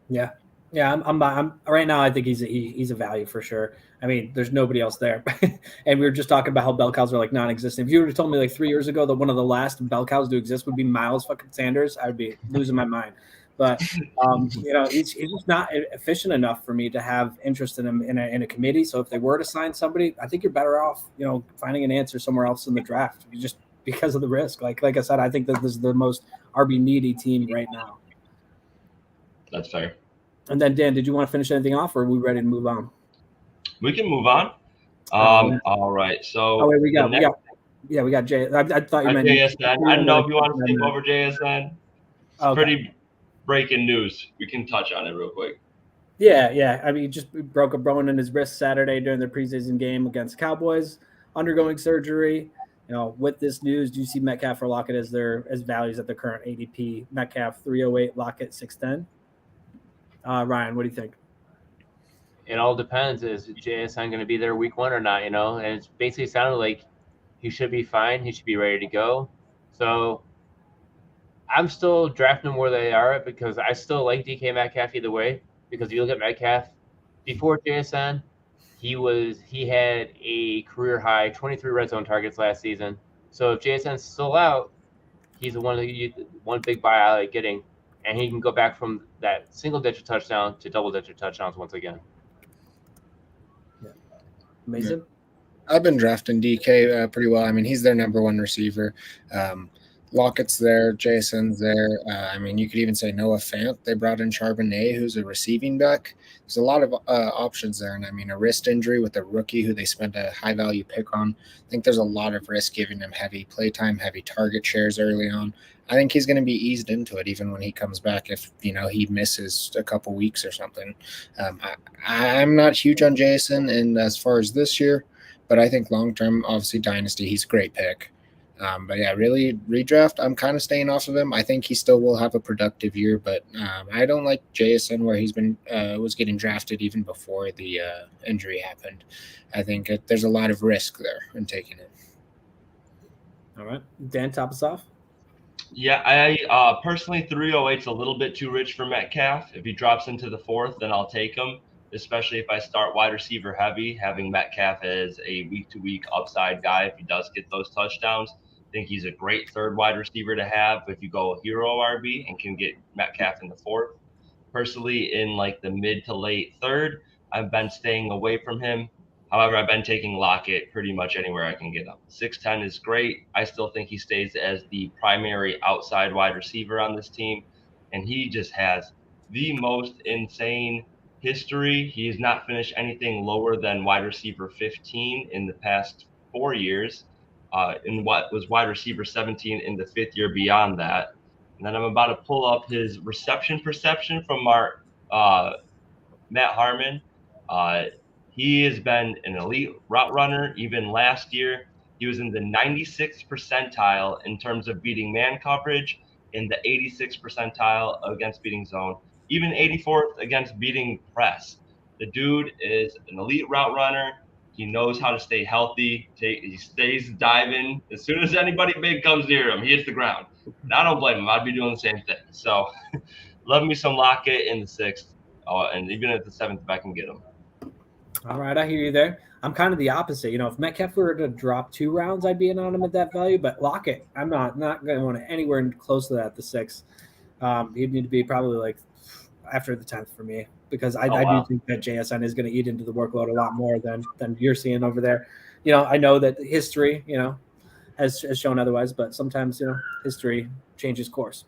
Yeah. Yeah, I'm right now. I think he's a value for sure. I mean, there's nobody else there, and we were just talking about how bell cows are like non-existent. If you would have told me like 3 years ago that one of the last bell cows to exist would be Miles fucking Sanders, I would be losing my mind. But he's just not efficient enough for me to have interest in him in a committee. So if they were to sign somebody, I think you're better off finding an answer somewhere else in the draft, just because of the risk. Like I said, I think that this is the most RB needy team right now. That's fair. And then, Dan, did you want to finish anything off, or are we ready to move on? We can move on. All right. So Oh wait, we the got next we got Jay. I thought you meant JSN. I don't know if you want to skip over JSN. It's Okay. pretty breaking news. We can touch on it real quick. Yeah. I mean, he just broke a bone in his wrist Saturday during their preseason game against Cowboys, undergoing surgery. You know, with this news, do you see Metcalf or Lockett as values at the current ADP? Metcalf 308, Lockett 610. Ryan, what do you think? It all depends. Is JSN going to be there week 1 or not? You know, and it's basically sounded like he should be fine. He should be ready to go. So I'm still drafting them where they are because I still like DK Metcalf either way. Because if you look at Metcalf before JSN, he had a career high 23 red zone targets last season. So if JSN's still out, he's the one big buy I like getting, and he can go back from that single digit touchdown to double digit touchdowns once again. Mason? I've been drafting DK pretty well. I mean, he's their number 1 receiver. Lockett's there, Jason's there. I mean, you could even say Noah Fant. They brought in Charbonnet, who's a receiving back. There's a lot of options there. And I mean, a wrist injury with a rookie who they spent a high value pick on. I think there's a lot of risk giving him heavy playtime, heavy target shares early on. I think he's going to be eased into it even when he comes back if, he misses a couple weeks or something. I'm not huge on Jason and as far as this year, but I think long-term, obviously Dynasty, he's a great pick. But yeah, really redraft, I'm kind of staying off of him. I think he still will have a productive year, but I don't like JSN where he's been was getting drafted even before the injury happened. I think there's a lot of risk there in taking it. All right. Dan, top us off. Yeah, I personally 308's a little bit too rich for Metcalf. If he drops into the 4th, then I'll take him, especially if I start wide receiver heavy, having Metcalf as a week-to-week upside guy if he does get those touchdowns. I think he's a great 3rd wide receiver to have if you go hero RB and can get Metcalf in the 4th. Personally, in like the mid to late 3rd, I've been staying away from him. However, I've been taking Lockett pretty much anywhere I can get him. 6'10" is great. I still think he stays as the primary outside wide receiver on this team, and he just has the most insane history. He has not finished anything lower than wide receiver 15 in the past 4 years, in what was wide receiver 17 in the 5th year beyond that. And then I'm about to pull up his reception perception from our Matt Harmon. He has been an elite route runner. Even last year, he was in the 96th percentile in terms of beating man coverage, in the 86th percentile against beating zone, even 84th against beating press. The dude is an elite route runner. He knows how to stay healthy. He stays diving. As soon as anybody big comes near him, he hits the ground. And I don't blame him. I'd be doing the same thing. So love me some Lockett in the 6th, and even at the 7th if I can get him. All right, I hear you there. I'm kind of the opposite. If Metcalf were to drop 2 rounds, I'd be in on him at that value. But Lockett, I'm not going to anywhere close to that, the 6th. He'd need to be probably like after the 10th for me, because I do think that JSN is going to eat into the workload a lot more than you're seeing over there. I know that history, has shown otherwise, but sometimes, history changes course.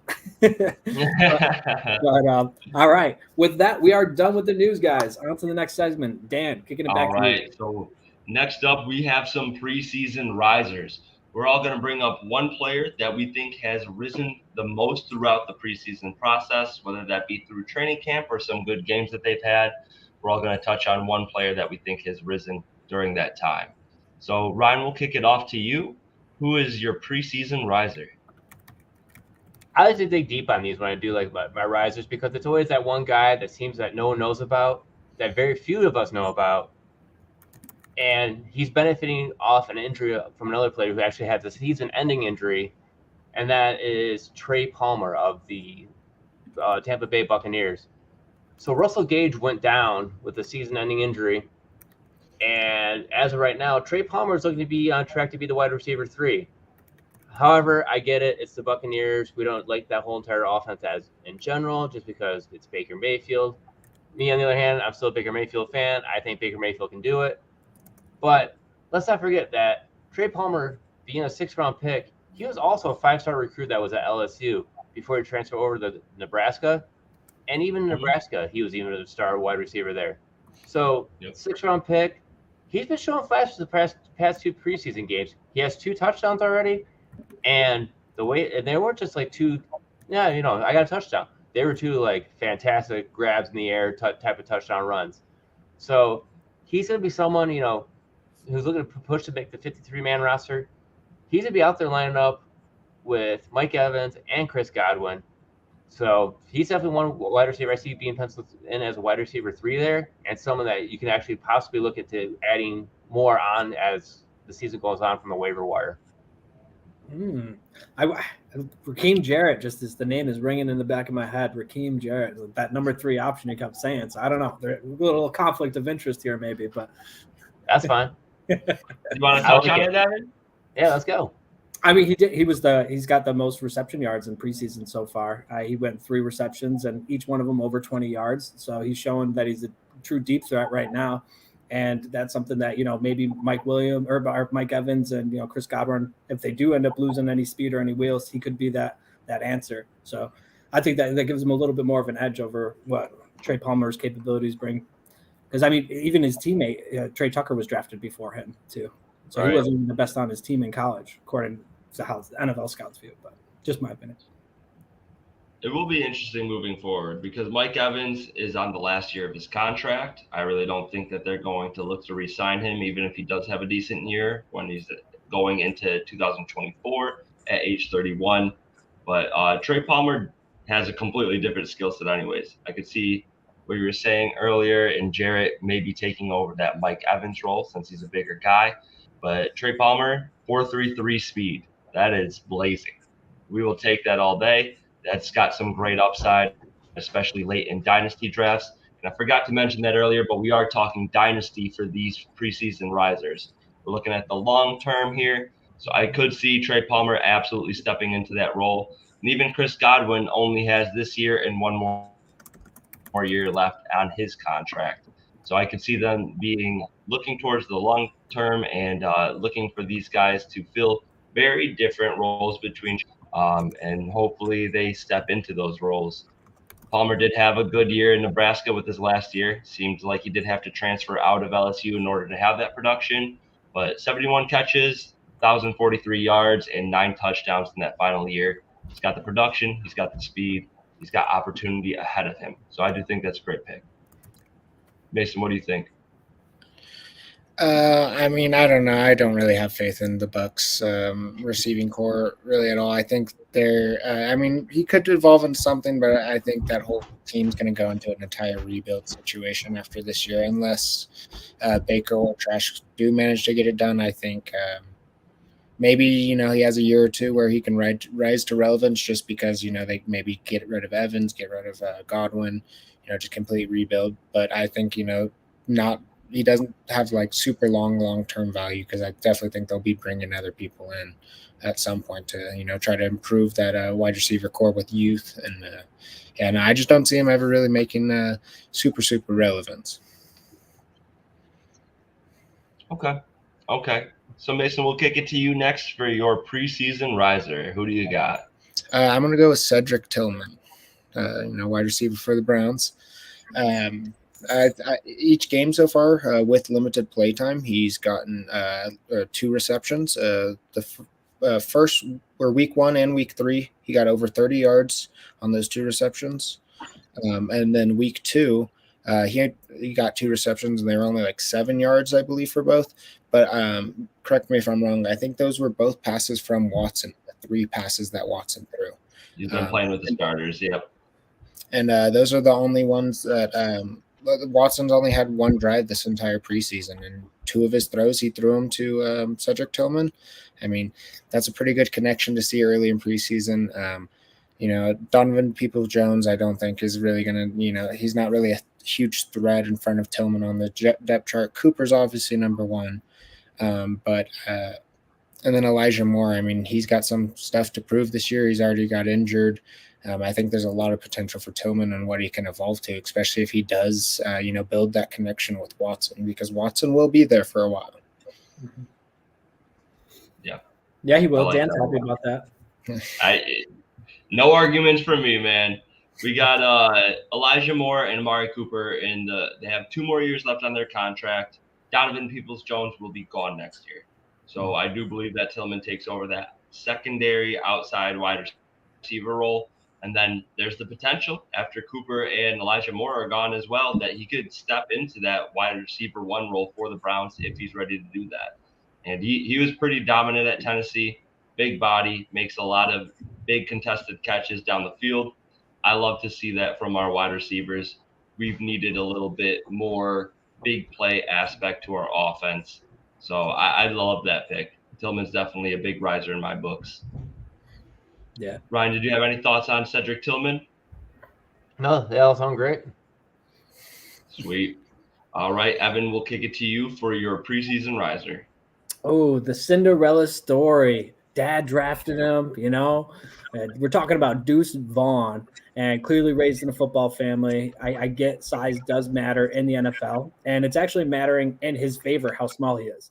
All right. With that, we are done with the news, guys. On to the next segment. Dan, kicking it back to you. All right. So next up, we have some preseason risers. We're all going to bring up one player that we think has risen the most throughout the preseason process, whether that be through training camp or some good games that they've had. We're all going to touch on one player that we think has risen during that time. So, Ryan, we'll kick it off to you. Who is your preseason riser? I like to dig deep on these when I do like my risers, because it's always that one guy that seems that no one knows about, that very few of us know about. And he's benefiting off an injury from another player who actually has a season-ending injury, and that is Trey Palmer of the Tampa Bay Buccaneers. So Russell Gage went down with a season-ending injury, and as of right now, Trey Palmer is looking to be on track to be the wide receiver 3. However, I get it. It's the Buccaneers. We don't like that whole entire offense as in general, just because it's Baker Mayfield. Me, on the other hand, I'm still a Baker Mayfield fan. I think Baker Mayfield can do it. But let's not forget that Trey Palmer, being a 6th-round pick, he was also a 5-star recruit that was at LSU before he transferred over to Nebraska. And even in Nebraska, he was even a star wide receiver there. So 6th-round pick, he's been showing flashes the past 2 preseason games. He has 2 touchdowns already, and they weren't just like 2. Yeah, I got a touchdown. They were 2 like fantastic grabs in the air type of touchdown runs. So he's going to be someone who's looking to push to make the 53-man roster. He's going to be out there lining up with Mike Evans and Chris Godwin. So he's definitely one wide receiver I see being penciled in as a wide receiver 3 there, and someone that you can actually possibly look into adding more on as the season goes on from the waiver wire. Raheem Jarrett, just as the name is ringing in the back of my head. Raheem Jarrett, that number 3 option you kept saying. So I don't know. There's a little conflict of interest here, maybe, but that's fine. You want to touch on it, Evan? Yeah, let's go. I mean, he's got the most reception yards in preseason so far. He went 3 receptions, and each one of them over 20 yards. So he's showing that he's a true deep threat right now. And that's something that, maybe Mike Williams or Mike Evans and, Chris Godwin, if they do end up losing any speed or any wheels, he could be that answer. So I think that gives him a little bit more of an edge over what Trey Palmer's capabilities bring. Because, I mean, even his teammate, Trey Tucker, was drafted before him, too. So He wasn't even the best on his team in college, according to how NFL scouts view it. But just my opinion. It will be interesting moving forward because Mike Evans is on the last year of his contract. I really don't think that they're going to look to re-sign him, even if he does have a decent year when he's going into 2024 at age 31. But Trey Palmer has a completely different skill set anyways. I could see what you were saying earlier, and Jarrett maybe taking over that Mike Evans role since he's a bigger guy. But Trey Palmer, 4.33 speed. That is blazing. We will take that all day. That's got some great upside, especially late in Dynasty drafts. And I forgot to mention that earlier, but we are talking Dynasty for these preseason risers. We're looking at the long term here. So I could see Trey Palmer absolutely stepping into that role. And even Chris Godwin only has this year and one more year left on his contract. So I could see them looking towards the long term and looking for these guys to fill very different roles between and hopefully they step into those roles. Palmer did have a good year in Nebraska with his last year. Seemed like he did have to transfer out of LSU in order to have that production, but 71 catches, 1,043 yards, and 9 touchdowns in that final year. He's got the production, he's got the speed, he's got opportunity ahead of him. So I do think that's a great pick. Mason, what do you think? I mean, I don't know. I don't really have faith in the Bucs receiving core really at all. I think I mean, he could evolve into something, but I think that whole team's going to go into an entire rebuild situation after this year, unless Baker or Trash do manage to get it done. I think maybe he has a year or 2 where he can rise to relevance, just because they maybe get rid of Evans, get rid of Godwin, just complete rebuild. But I think not. He doesn't have like super long-term value, because I definitely think they'll be bringing other people in at some point to try to improve that wide receiver core with youth, and I just don't see him ever really making super relevance. Okay. So Mason, we'll kick it to you next for your preseason riser. Who do you got? I'm gonna go with Cedric Tillman, wide receiver for the Browns. Each game so far, with limited play time, he's gotten 2 receptions. The first were week 1 and week 3. He got over 30 yards on those 2 receptions. And then week 2, he got 2 receptions, and they were only like 7 yards, I believe, for both. But correct me if I'm wrong. I think those were both passes from Watson, 3 passes that Watson threw. He's been playing with the starters, yep. And those are the only ones that Watson's only had 1 drive this entire preseason, and 2 of his throws he threw them to Cedric Tillman. I mean, that's a pretty good connection to see early in preseason. Donovan Peoples-Jones, I don't think is really going to, he's not really a huge threat in front of Tillman on the depth chart. Cooper's obviously number 1. And then Elijah Moore, I mean, he's got some stuff to prove this year. He's already got injured. I think there's a lot of potential for Tillman and what he can evolve to, especially if he does, build that connection with Watson, because Watson will be there for a while. Yeah, he will. Like Dan's happy about that. No arguments from me, man. We got Elijah Moore and Amari Cooper they have 2 more years left on their contract. Donovan Peoples-Jones will be gone next year. So I do believe that Tillman takes over that secondary outside wide receiver role. And then there's the potential after Cooper and Elijah Moore are gone as well that he could step into that wide receiver 1 role for the Browns if he's ready to do that. And he was pretty dominant at Tennessee. Big body, makes a lot of big contested catches down the field. I love to see that from our wide receivers. We've needed a little bit more big play aspect to our offense. So I love that pick. Tillman's definitely a big riser in my books. Yeah. Ryan, did you have any thoughts on Cedric Tillman? No, they all sound great. Sweet. All right, Evan, we'll kick it to you for your preseason riser. Oh, the Cinderella story. Dad drafted him, you know. We're talking about Deuce Vaughn, and clearly raised in a football family. I get size does matter in the NFL, and it's actually mattering in his favor how small he is.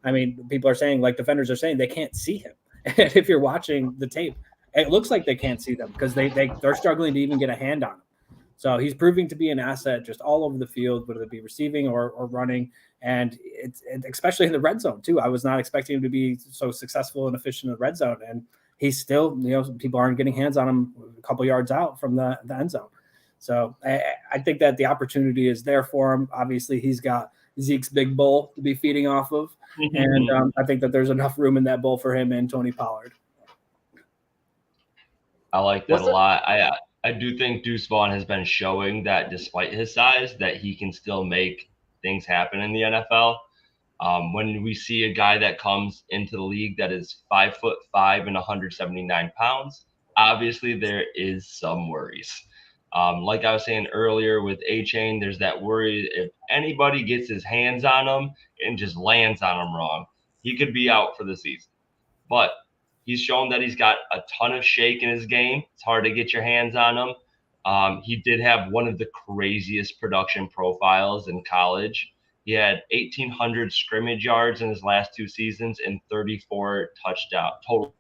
I mean, people are saying, like defenders are saying, they can't see him. And if you're watching the tape, it looks like they can't see them because they're struggling to even get a hand on him. So he's proving to be an asset just all over the field, whether it be receiving or running. And it's especially in the red zone, too. I was not expecting him to be so successful and efficient in the red zone. And he's still, people aren't getting hands on him a couple yards out from the end zone. So I think that the opportunity is there for him. Obviously, he's got Zeke's big bowl to be feeding off of. And I think that there's enough room in that bowl for him and Tony Pollard. I like that a lot. I do think Deuce Vaughn has been showing that despite his size, that he can still make things happen in the NFL. When we see a guy that comes into the league that is 5'5" and 179 pounds, obviously there is some worries. Like I was saying earlier with A-Chain, there's that worry if anybody gets his hands on him and just lands on him wrong, he could be out for the season. But he's shown that he's got a ton of shake in his game. It's hard to get your hands on him. He did have one of the craziest production profiles in college. He had 1,800 scrimmage yards in his last 2 seasons and 34 total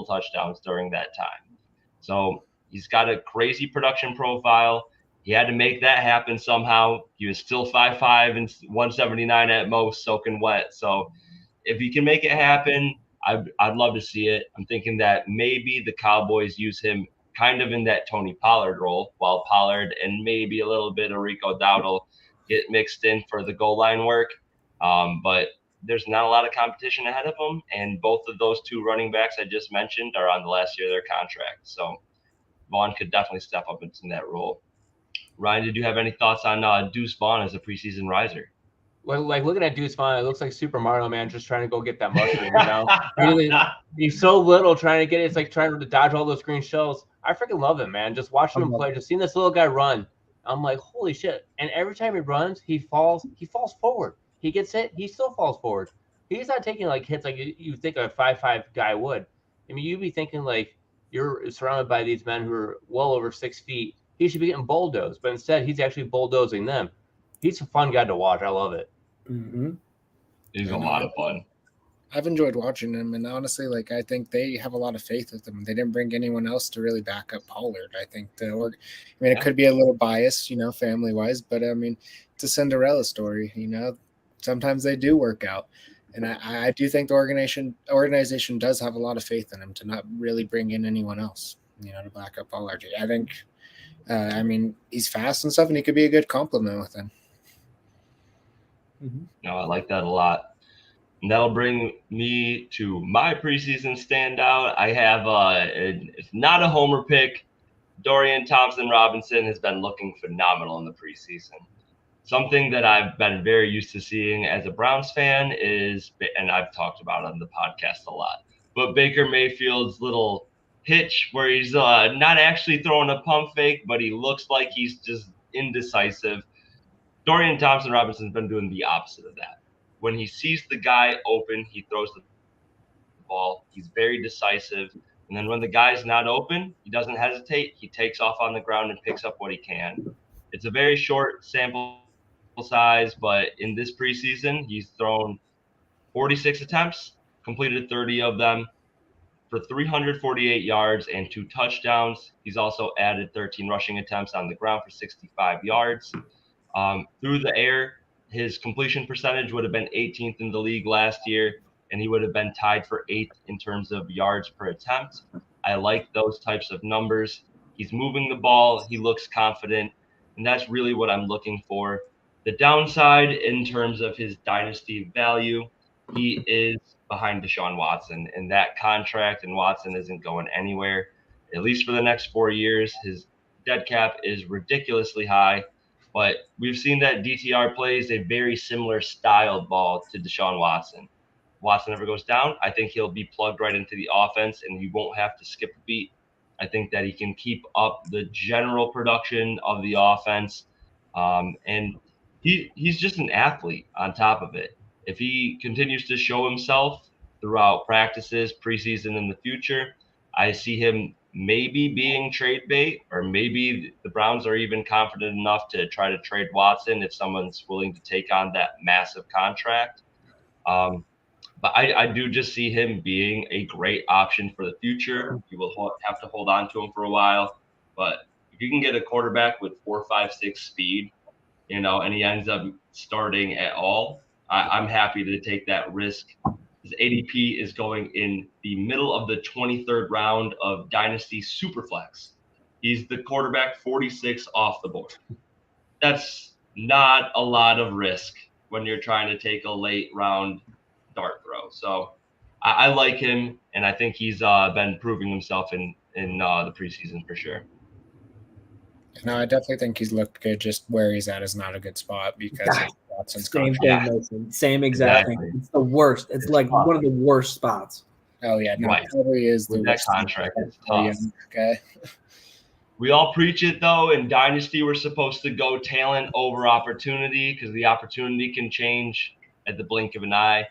touchdowns during that time. So he's got a crazy production profile. He had to make that happen somehow. He was still 5'5" and 179 at most, soaking wet. So if he can make it happen, I'd love to see it. I'm thinking that maybe the Cowboys use him kind of in that Tony Pollard role, while Pollard and maybe a little bit of Rico Dowdle get mixed in for the goal line work. But there's not a lot of competition ahead of them, and both of those 2 running backs I just mentioned are on the last year of their contract. So Vaughn could definitely step up into that role. Ryan, did you have any thoughts on Deuce Vaughn as a preseason riser? Like looking at Deuce Vaughn, it looks like Super Mario Man just trying to go get that mushroom, He's so little trying to get it. It's like trying to dodge all those green shells. I freaking love him, man. Just watching him play, just seeing this little guy run. I'm like, holy shit. And every time he runs, he falls forward. He gets hit, he still falls forward. He's not taking like hits like you think a 5'5" guy would. I mean, you'd be thinking like you're surrounded by these men who are well over 6 feet. He should be getting bulldozed, but instead he's actually bulldozing them. He's a fun guy to watch. I love it. Mm-hmm. He's a lot of fun. I've enjoyed watching him, and honestly, I think they have a lot of faith with him. They didn't bring anyone else to really back up Pollard. I think it could be a little biased, family-wise, but I mean, it's a Cinderella story. Sometimes they do work out, and I do think the organization does have a lot of faith in him to not really bring in anyone else, to back up Pollard. I think, he's fast and stuff, and he could be a good compliment with him. No, I like that a lot. And that'll bring me to my preseason standout. I have it's not a homer pick. Dorian Thompson-Robinson has been looking phenomenal in the preseason. Something that I've been very used to seeing as a Browns fan is, and I've talked about on the podcast a lot, but Baker Mayfield's little hitch where he's not actually throwing a pump fake, but he looks like he's just indecisive. Dorian Thompson-Robinson's been doing the opposite of that. When he sees the guy open, he throws the ball. He's very decisive. And then when the guy's not open, he doesn't hesitate. He takes off on the ground and picks up what he can. It's a very short sample size, but in this preseason, he's thrown 46 attempts, completed 30 of them for 348 yards and 2 touchdowns. He's also added 13 rushing attempts on the ground for 65 yards. Through the air, his completion percentage would have been 18th in the league last year, and he would have been tied for 8th in terms of yards per attempt. I like those types of numbers. He's moving the ball. He looks confident, and that's really what I'm looking for. The downside in terms of his dynasty value, he is behind Deshaun Watson in that contract, and Watson isn't going anywhere, at least for the next 4 years. His dead cap is ridiculously high, but we've seen that DTR plays a very similar styled ball to Deshaun Watson. Watson never goes down. I think he'll be plugged right into the offense, and he won't have to skip a beat. I think that he can keep up the general production of the offense, and he's just an athlete on top of it. If he continues to show himself throughout practices, preseason, in the future, I see him maybe being trade bait, or maybe the Browns are even confident enough to try to trade Watson if someone's willing to take on that massive contract. But I do just see him being a great option for the future. You will have to hold on to him for a while. But if you can get a quarterback with 4.56 speed, and he ends up starting at all, I'm happy to take that risk. His ADP is going in the middle of the 23rd round of Dynasty Superflex. He's the quarterback 46 off the board. That's not a lot of risk when you're trying to take a late round dart throw. So I like him, and I think he's been proving himself in the preseason for sure. No, I definitely think he's looked good. Just where he's at is not a good spot because of Watson's Same contract. thing, Mason. Same exact thing. It's the worst. It's like one of the worst spots. Oh yeah, no, Right. it totally is the With that worst contract, it's for a tough. young guy. We all preach it, though. In Dynasty, we're supposed to go talent over opportunity because the opportunity can change at the blink of an eye.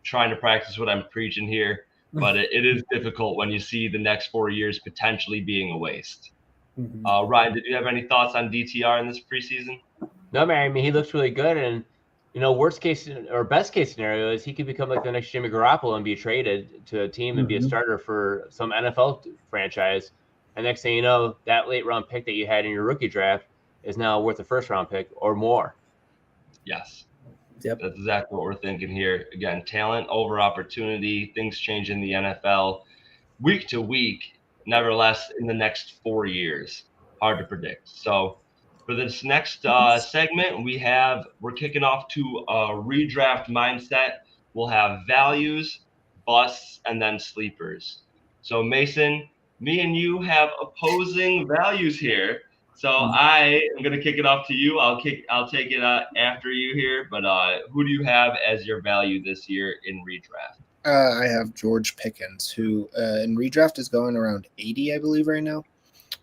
Trying to practice what I'm preaching here, but it is difficult when you see the next 4 years potentially being a waste. Mhm. Ryan, did you have any thoughts on DTR in this preseason? No, man. I mean, he looks really good, and worst case or best case scenario is he could become like the next Jimmy Garoppolo and be traded to a team and be a starter for some NFL franchise. And next thing you know, that late round pick that you had in your rookie draft is now worth a first round pick or more. Yes. Yep. That's exactly what we're thinking here. Again, talent over opportunity. Things change in the NFL week to week, nevertheless, in the next 4 years. Hard to predict. So for this next segment, we're kicking off to a redraft mindset. We'll have values, busts, and then sleepers. So Mason, me and you have opposing values here. So I am going to kick it off to you. I'll take it after you here. But who do you have as your value this year in redraft? I have George Pickens, who in redraft is going around 80, I believe, right now.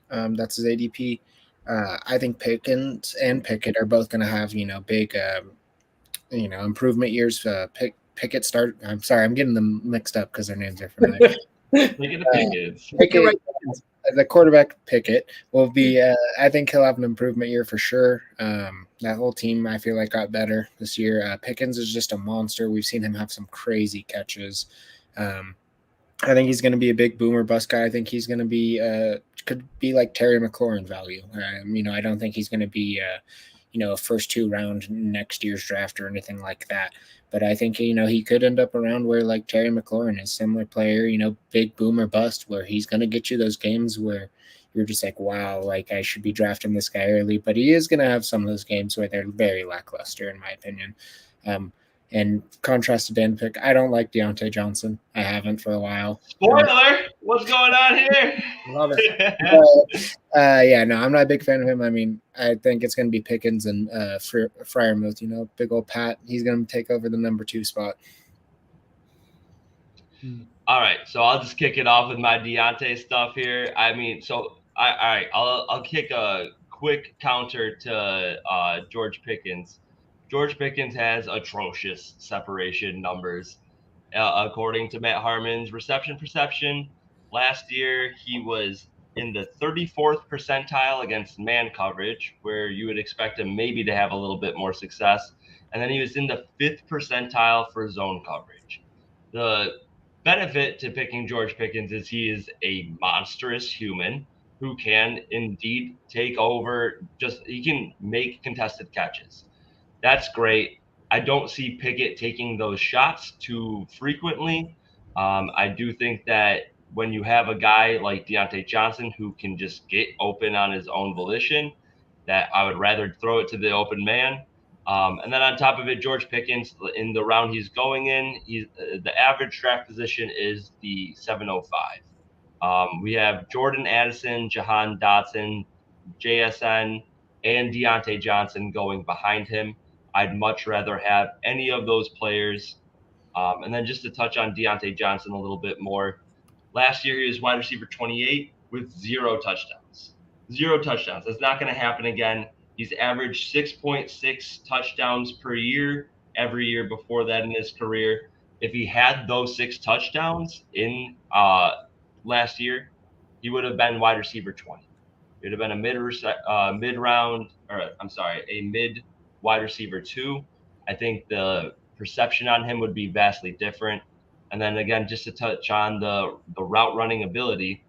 That's his ADP. I think Pickens and Pickett are both going to have big improvement years. Pickett start. I'm sorry, I'm getting them mixed up because their names are familiar. Pickett, the quarterback Pickett will be. I think he'll have an improvement year for sure. That whole team, I feel like, got better this year. Pickens is just a monster. We've seen him have some crazy catches. I think he's going to be a big boomer bust guy. I think he's going to be could be like Terry McLaurin value. I don't think he's going to be a first 2 round next year's draft or anything like that. But I think, he could end up around where like Terry McLaurin is, similar player, big boomer bust, where he's going to get you those games where you're just like, wow, like I should be drafting this guy early. But he is going to have some of those games where they're very lackluster, in my opinion. And contrast to Dan Pick, I don't like Deontay Johnson. I haven't for a while. Spoiler! What's going on here? Love it. No, I'm not a big fan of him. I mean, I think it's going to be Pickens and Freiermuth, big old Pat. He's going to take over the number 2 spot. All right, so I'll just kick it off with my Deontay stuff here. I mean, all right, I'll kick a quick counter to George Pickens. George Pickens has atrocious separation numbers. According to Matt Harmon's reception perception, last year he was in the 34th percentile against man coverage, where you would expect him maybe to have a little bit more success. And then he was in the 5th percentile for zone coverage. The benefit to picking George Pickens is he is a monstrous human who can indeed take over. He can make contested catches. That's great. I don't see Pickett taking those shots too frequently. I do think that when you have a guy like Deontay Johnson who can just get open on his own volition, that I would rather throw it to the open man. And then on top of it, George Pickens, in the round he's going in, the average draft position is the 705. We have Jordan Addison, Jahan Dotson, JSN, and Deontay Johnson going behind him. I'd much rather have any of those players. And then just to touch on Deontay Johnson a little bit more, last year he was wide receiver 28 with 0 touchdowns. 0 touchdowns. That's not going to happen again. He's averaged 6.6 touchdowns per year every year before that in his career. If he had those 6 touchdowns in last year, he would have been wide receiver 20. It would have been a mid wide receiver 2. I think the perception on him would be vastly different. And then again, just to touch on the route running ability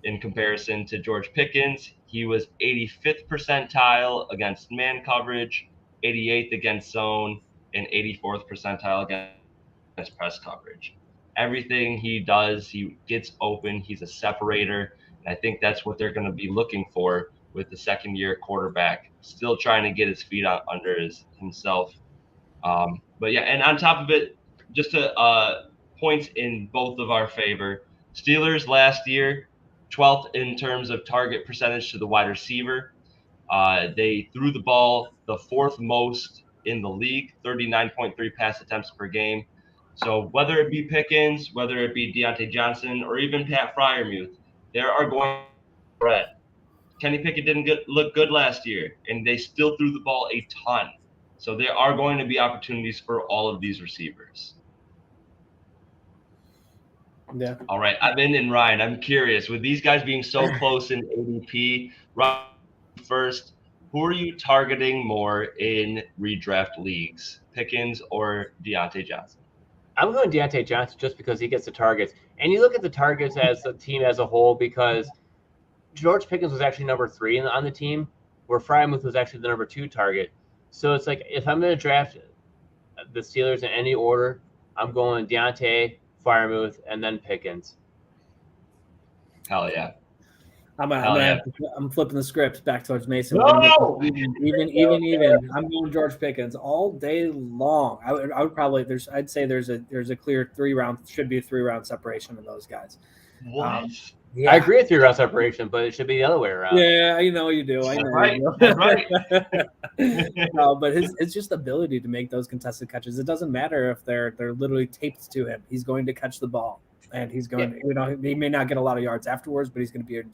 in comparison to George Pickens, he was 85th percentile against man coverage, 88th against zone, and 84th percentile against press coverage. Everything he does, he gets open. He's a separator. And I think that's what they're going to be looking for with the second-year quarterback, still trying to get his feet out under himself. But yeah, and on top of it, just to points in both of our favor. Steelers last year, 12th in terms of target percentage to the wide receiver. They threw the ball the 4th most in the league, 39.3 pass attempts per game. So whether it be Pickens, whether it be Deontay Johnson, or even Pat Freiermuth, there are going to be. Kenny Pickett didn't look good last year, and they still threw the ball a ton. So there are going to be opportunities for all of these receivers. Yeah. All right, Evan and Ryan, I'm curious, with these guys being so close in ADP, Ryan first, who are you targeting more in redraft leagues, Pickens or Deontay Johnson? I'm going Deontay Johnson just because he gets the targets. And you look at the targets as a team as a whole, because George Pickens was actually number 3 on the team, where Freiermuth was actually the number 2 target. So it's like, if I'm going to draft the Steelers in any order, I'm going Deontay, Freiermuth, and then Pickens. Hell yeah. I'm flipping the script back towards Mason. No! Even. I'm going George Pickens all day long. I would probably I'd say there's a clear 3-round separation in those guys. What? Yeah. I agree with 3-round separation, but it should be the other way around. Yeah, I know you do. I know. Right. You do. Right. No, but it's just ability to make those contested catches. It doesn't matter if they're literally taped to him. He's going to catch the ball, and he's going. Yeah. He may not get a lot of yards afterwards, but he's going to be a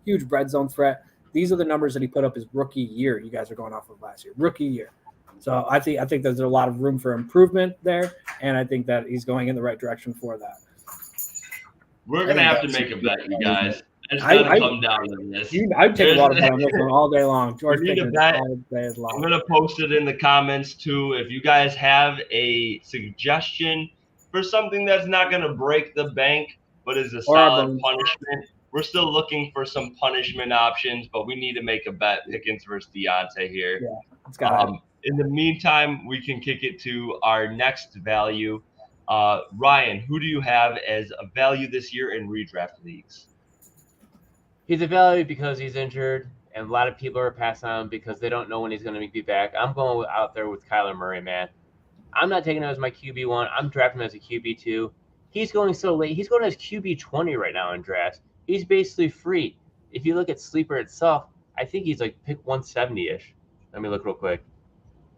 huge red zone threat. These are the numbers that he put up his rookie year. You guys are going off of last year, rookie year. So I think there's a lot of room for improvement there, and I think that he's going in the right direction for that. We're going to have to make a bet, you guys. It's going to come down to this. I'd take a lot of bet on this one all day long. George Pickens all day long. I'm going to post it in the comments, too. If you guys have a suggestion for something that's not going to break the bank, but is a solid punishment, we're still looking for some punishment options, but we need to make a bet, Pickens versus Deontay here. Yeah, it's got to happen. In the meantime, we can kick it to our next value. Ryan, who do you have as a value this year in redraft leagues? He's a value because he's injured, and a lot of people are passing on him because they don't know when he's going to be back. I'm going out there with Kyler Murray, man. I'm not taking him as my QB1. I'm drafting him as a QB2. He's going so late. He's going as QB20 right now in drafts. He's basically free. If you look at Sleeper itself, I think he's like pick 170-ish. Let me look real quick.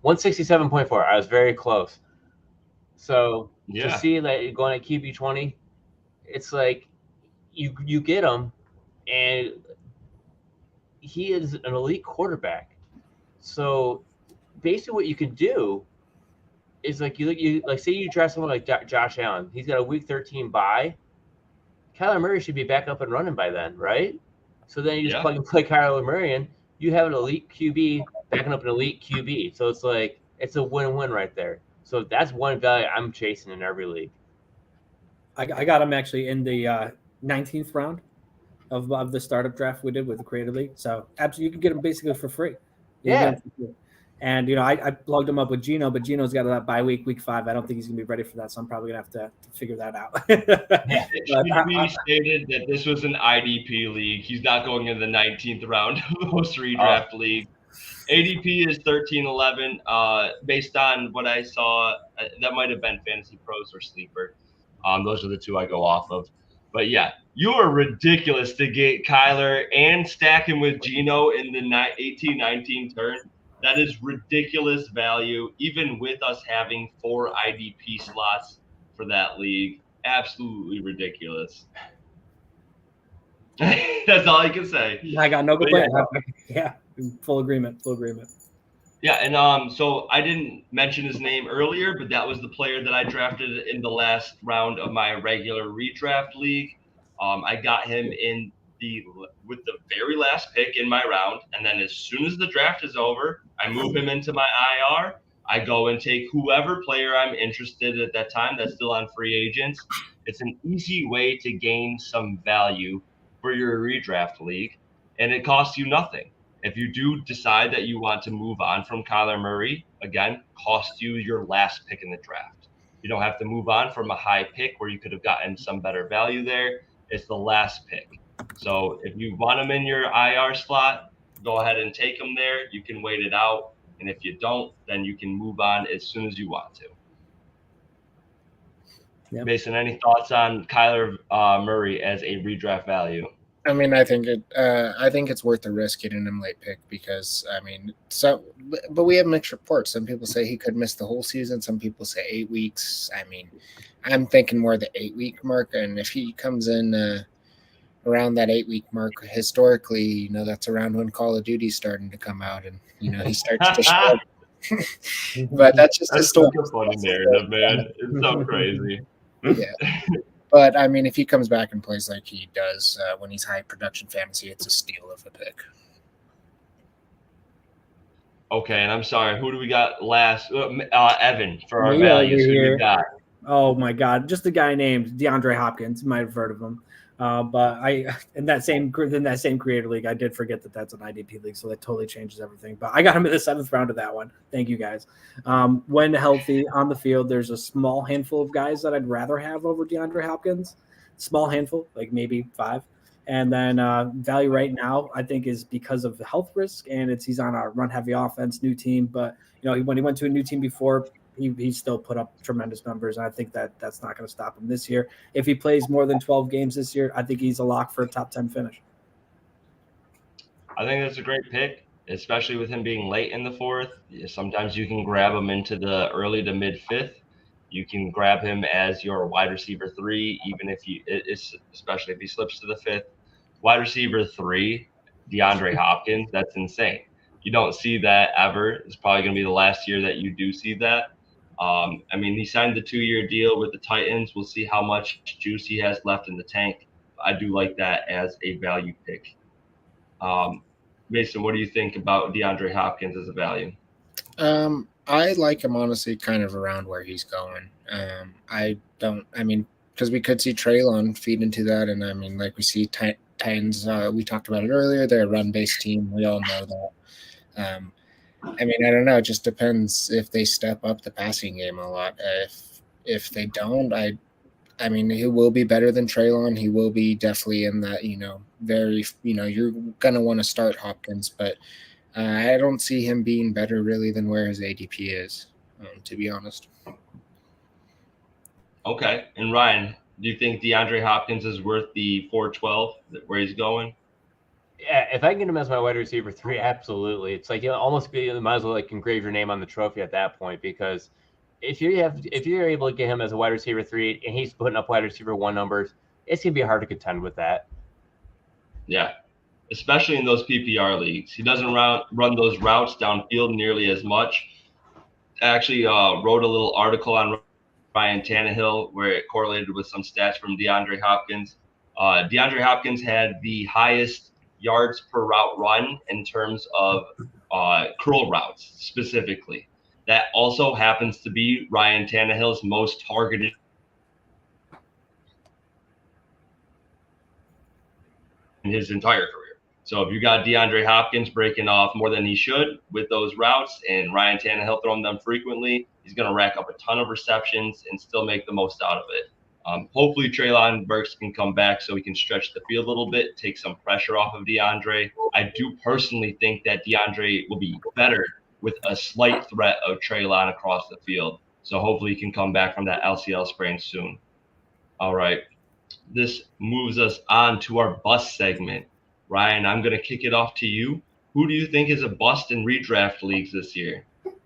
167.4. I was very close. So to see that you're going at QB20, it's like you get him, and he is an elite quarterback. So basically what you can do is like you say you draft someone like Josh Allen. He's got a week 13 bye. Kyler Murray should be back up and running by then, right? So then you just plug and play Kyler Murray in. You have an elite QB backing up an elite QB. So it's like it's a win-win right there. So that's one value I'm chasing in every league. I got him actually in the 19th round of the startup draft we did with the Creative League. So absolutely, you can get him basically for free. And And, I plugged him up with Gino, but Gino's got that bye week 5. I don't think he's going to be ready for that, so I'm probably going to have to figure that out. It should be stated that this was an IDP league. He's not going in the 19th round of most redraft league. ADP is 1311. Based on what I saw, that might have been Fantasy Pros or Sleeper. Those are the two I go off of. But yeah, you are ridiculous to get Kyler and stack him with Gino in the 18-19 turn. That is ridiculous value, even with us having 4 IDP slots for that league. Absolutely ridiculous. That's all I can say. I got no complaint. Yeah, full agreement. Yeah, and so I didn't mention his name earlier, but that was the player that I drafted in the last round of my regular redraft league. I got him with the very last pick in my round, and then as soon as the draft is over, I move him into my IR. I go and take whoever player I'm interested at that time that's still on free agents. It's an easy way to gain some value for your redraft league, and it costs you nothing. If you do decide that you want to move on from Kyler Murray, again, cost you your last pick in the draft. You don't have to move on from a high pick where you could have gotten some better value there. It's the last pick. So if you want him in your IR slot, go ahead and take him there. You can wait it out. And if you don't, then you can move on as soon as you want to. Yep. Mason, any thoughts on Kyler Murray as a redraft value? I mean, I think it's worth the risk getting him late pick because but we have mixed reports. Some people say he could miss the whole season. Some people say 8 weeks. I mean, I'm thinking more the 8-week mark. And if he comes in around that 8-week mark, historically, that's around when Call of Duty's starting to come out, and he starts to show. But that's just a funny narrative, man. It's so crazy. Yeah. But, I mean, if he comes back and plays like he does when he's high production fantasy, it's a steal of a pick. Okay, and I'm sorry, who do we got last? Evan, for our values. Who do you got? Oh, my God. Just a guy named DeAndre Hopkins. You might have heard of him. But in that same creator league, I did forget that that's an IDP league, so that totally changes everything. But I got him in the 7th round of that one. Thank you, guys. When healthy on the field, there's a small handful of guys that I'd rather have over DeAndre Hopkins. Small handful, like maybe 5. And then value right now, I think, is because of the health risk, and he's on a run-heavy offense, new team. But when he went to a new team before, he still put up tremendous numbers. And I think that's not going to stop him this year. If he plays more than 12 games this year, I think he's a lock for a top 10 finish. I think that's a great pick, especially with him being late in the 4th. Sometimes you can grab him into the early to mid 5th. You can grab him as your wide receiver 3, even especially if he slips to the 5th. Wide receiver 3, DeAndre Hopkins, that's insane. You don't see that ever. It's probably going to be the last year that you do see that. I mean, he signed the 2-year deal with the Titans. We'll see how much juice he has left in the tank. I do like that as a value pick. Mason, what do you think about DeAndre Hopkins as a value? I like him, honestly, kind of around where he's going. Because we could see Treylon feed into that. And, I mean, like we see Titans, we talked about it earlier. They're a run-based team. We all know that. I mean, I don't know. It just depends if they step up the passing game a lot. If they don't, I mean, he will be better than Treylon. He will be definitely in that, very, you're going to want to start Hopkins. But I don't see him being better, really, than where his ADP is, to be honest. Okay. And Ryan, do you think DeAndre Hopkins is worth the 412 where he's going? Yeah, if I can get him as my wide receiver 3, absolutely. It's like almost might as well engrave your name on the trophy at that point, because if you're able to get him as a wide receiver 3 and he's putting up wide receiver 1 numbers, it's gonna be hard to contend with that. Yeah, especially in those PPR leagues. He doesn't run those routes downfield nearly as much. I actually wrote a little article on Ryan Tannehill where it correlated with some stats from DeAndre Hopkins. DeAndre Hopkins had the highest yards per route run in terms of curl routes specifically. That also happens to be Ryan Tannehill's most targeted in his entire career. So if you got DeAndre Hopkins breaking off more than he should with those routes and Ryan Tannehill throwing them frequently, he's going to rack up a ton of receptions and still make the most out of it. Hopefully Treylon Burks can come back so he can stretch the field a little bit, take some pressure off of DeAndre. I do personally think that DeAndre will be better with a slight threat of Treylon across the field. So hopefully he can come back from that LCL sprain soon. All right. This moves us on to our bust segment. Ryan, I'm going to kick it off to you. Who do you think is a bust in redraft leagues this year?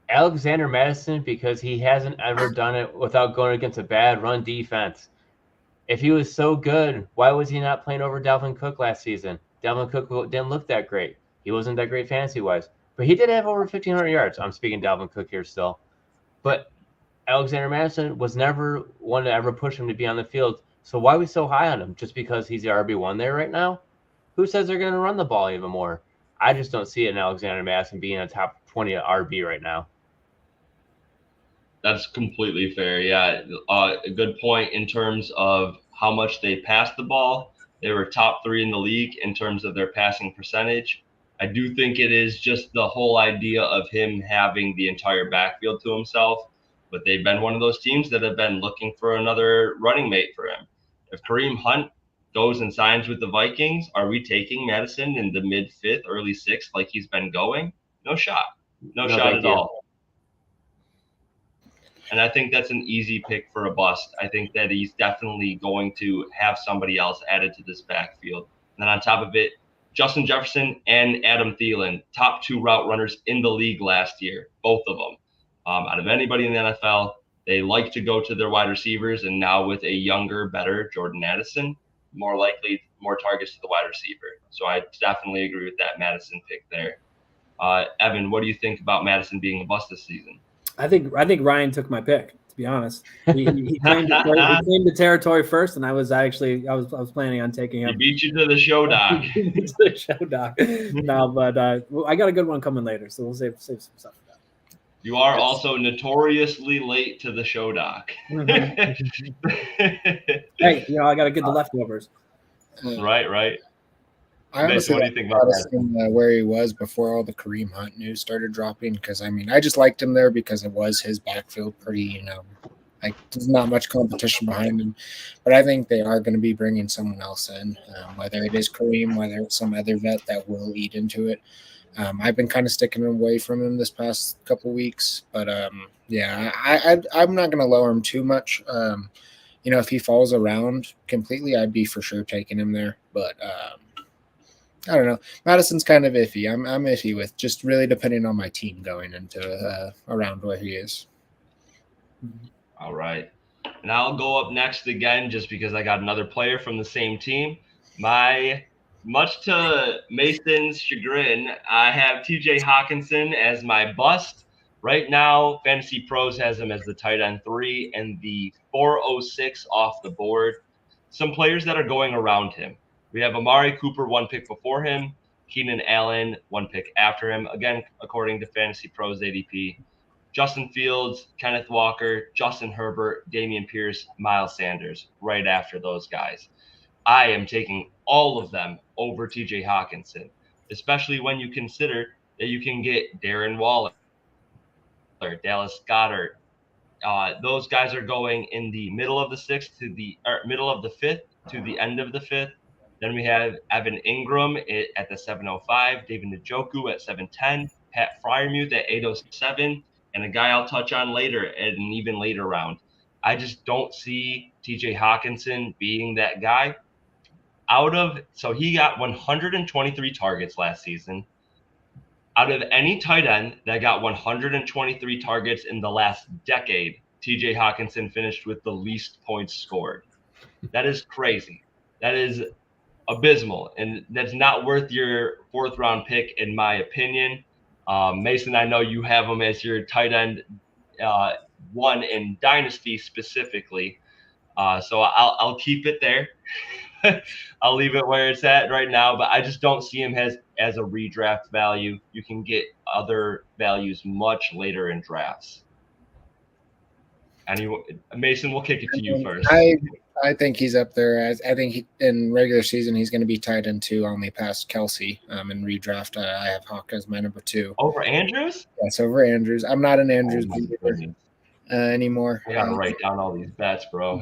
Alexander Madison, because he hasn't ever done it without going against a bad run defense. If he was so good, why was he not playing over Dalvin Cook last season? Dalvin Cook didn't look that great. He wasn't that great fantasy-wise. But he did have over 1,500 yards. I'm speaking Dalvin Cook here still. But Alexander Madison was never one to ever push him to be on the field. So why are we so high on him? Just because he's the RB1 there right now? Who says they're going to run the ball even more? I just don't see it in Alexander Madison being a top 20 RB right now. That's completely fair. Yeah, a good point in terms of how much they passed the ball. They were top 3 in the league in terms of their passing percentage. I do think it is just the whole idea of him having the entire backfield to himself, but they've been one of those teams that have been looking for another running mate for him. If Kareem Hunt goes and signs with the Vikings, are we taking Madison in the mid-5th, early 6th like he's been going? No shot. No shot at all. And I think that's an easy pick for a bust. I think that he's definitely going to have somebody else added to this backfield. And then on top of it, Justin Jefferson and Adam Thielen, top 2 route runners in the league last year, both of them. Out of anybody in the NFL, they like to go to their wide receivers, and now with a younger, better Jordan Addison, more likely more targets to the wide receiver. So I definitely agree with that Madison pick there. Evan, what do you think about Madison being a bust this season? I think Ryan took my pick, to be honest. He claimed the territory first, and I was planning on taking him. He beat you to the show, Doc. No, but I got a good one coming later, so we'll save some stuff for that. You are also notoriously late to the show, Doc. Hey, I got to get the leftovers. Right. I honestly what do you think about that? Where he was before all the Kareem Hunt news started dropping, because I just liked him there because it was his backfield pretty, like there's not much competition behind him. But I think they are going to be bringing someone else in, whether it is Kareem, whether it's some other vet that will eat into it. I've been kind of sticking away from him this past couple weeks, but I'm not going to lower him too much. If he falls around completely, I'd be for sure taking him there, but. I don't know. Madison's kind of iffy. I'm iffy with just really depending on my team going into around where he is. All right. And I'll go up next again just because I got another player from the same team. Much to Mason's chagrin, I have TJ Hawkinson as my bust. Right now, Fantasy Pros has him as the tight end 3 and the 406 off the board. Some players that are going around him. We have Amari Cooper, 1 pick before him. Keenan Allen, 1 pick after him. Again, according to Fantasy Pros ADP. Justin Fields, Kenneth Walker, Justin Herbert, Dameon Pierce, Miles Sanders, right after those guys. I am taking all of them over TJ Hawkinson, especially when you consider that you can get Darren Waller, Dallas Goedert. Those guys are going in the middle of the 6th to the middle of the 5th to the end of the 5th. Then we have Evan Ingram at the 705, David Njoku at 710, Pat Freiermuth at 807, and a guy I'll touch on later at an even later round. I just don't see TJ Hawkinson being that guy. So he got 123 targets last season. Out of any tight end that got 123 targets in the last decade, TJ Hawkinson finished with the least points scored. That is crazy. That is abysmal, and that's not worth your 4th round pick, in my opinion. Mason, I know you have him as your tight end 1 in Dynasty specifically, so I'll keep it there. I'll leave it where it's at right now, but I just don't see him as a redraft value. You can get other values much later in drafts. Mason, we'll kick it to you first. I think he's up there. I think in regular season he's going to be tight end 2, only past Kelsey. In redraft, I have Hawk as my number 2. Over Andrews? Yes, over Andrews. I'm not an Andrews my believer goodness. Anymore. I gotta write down all these bets, bro.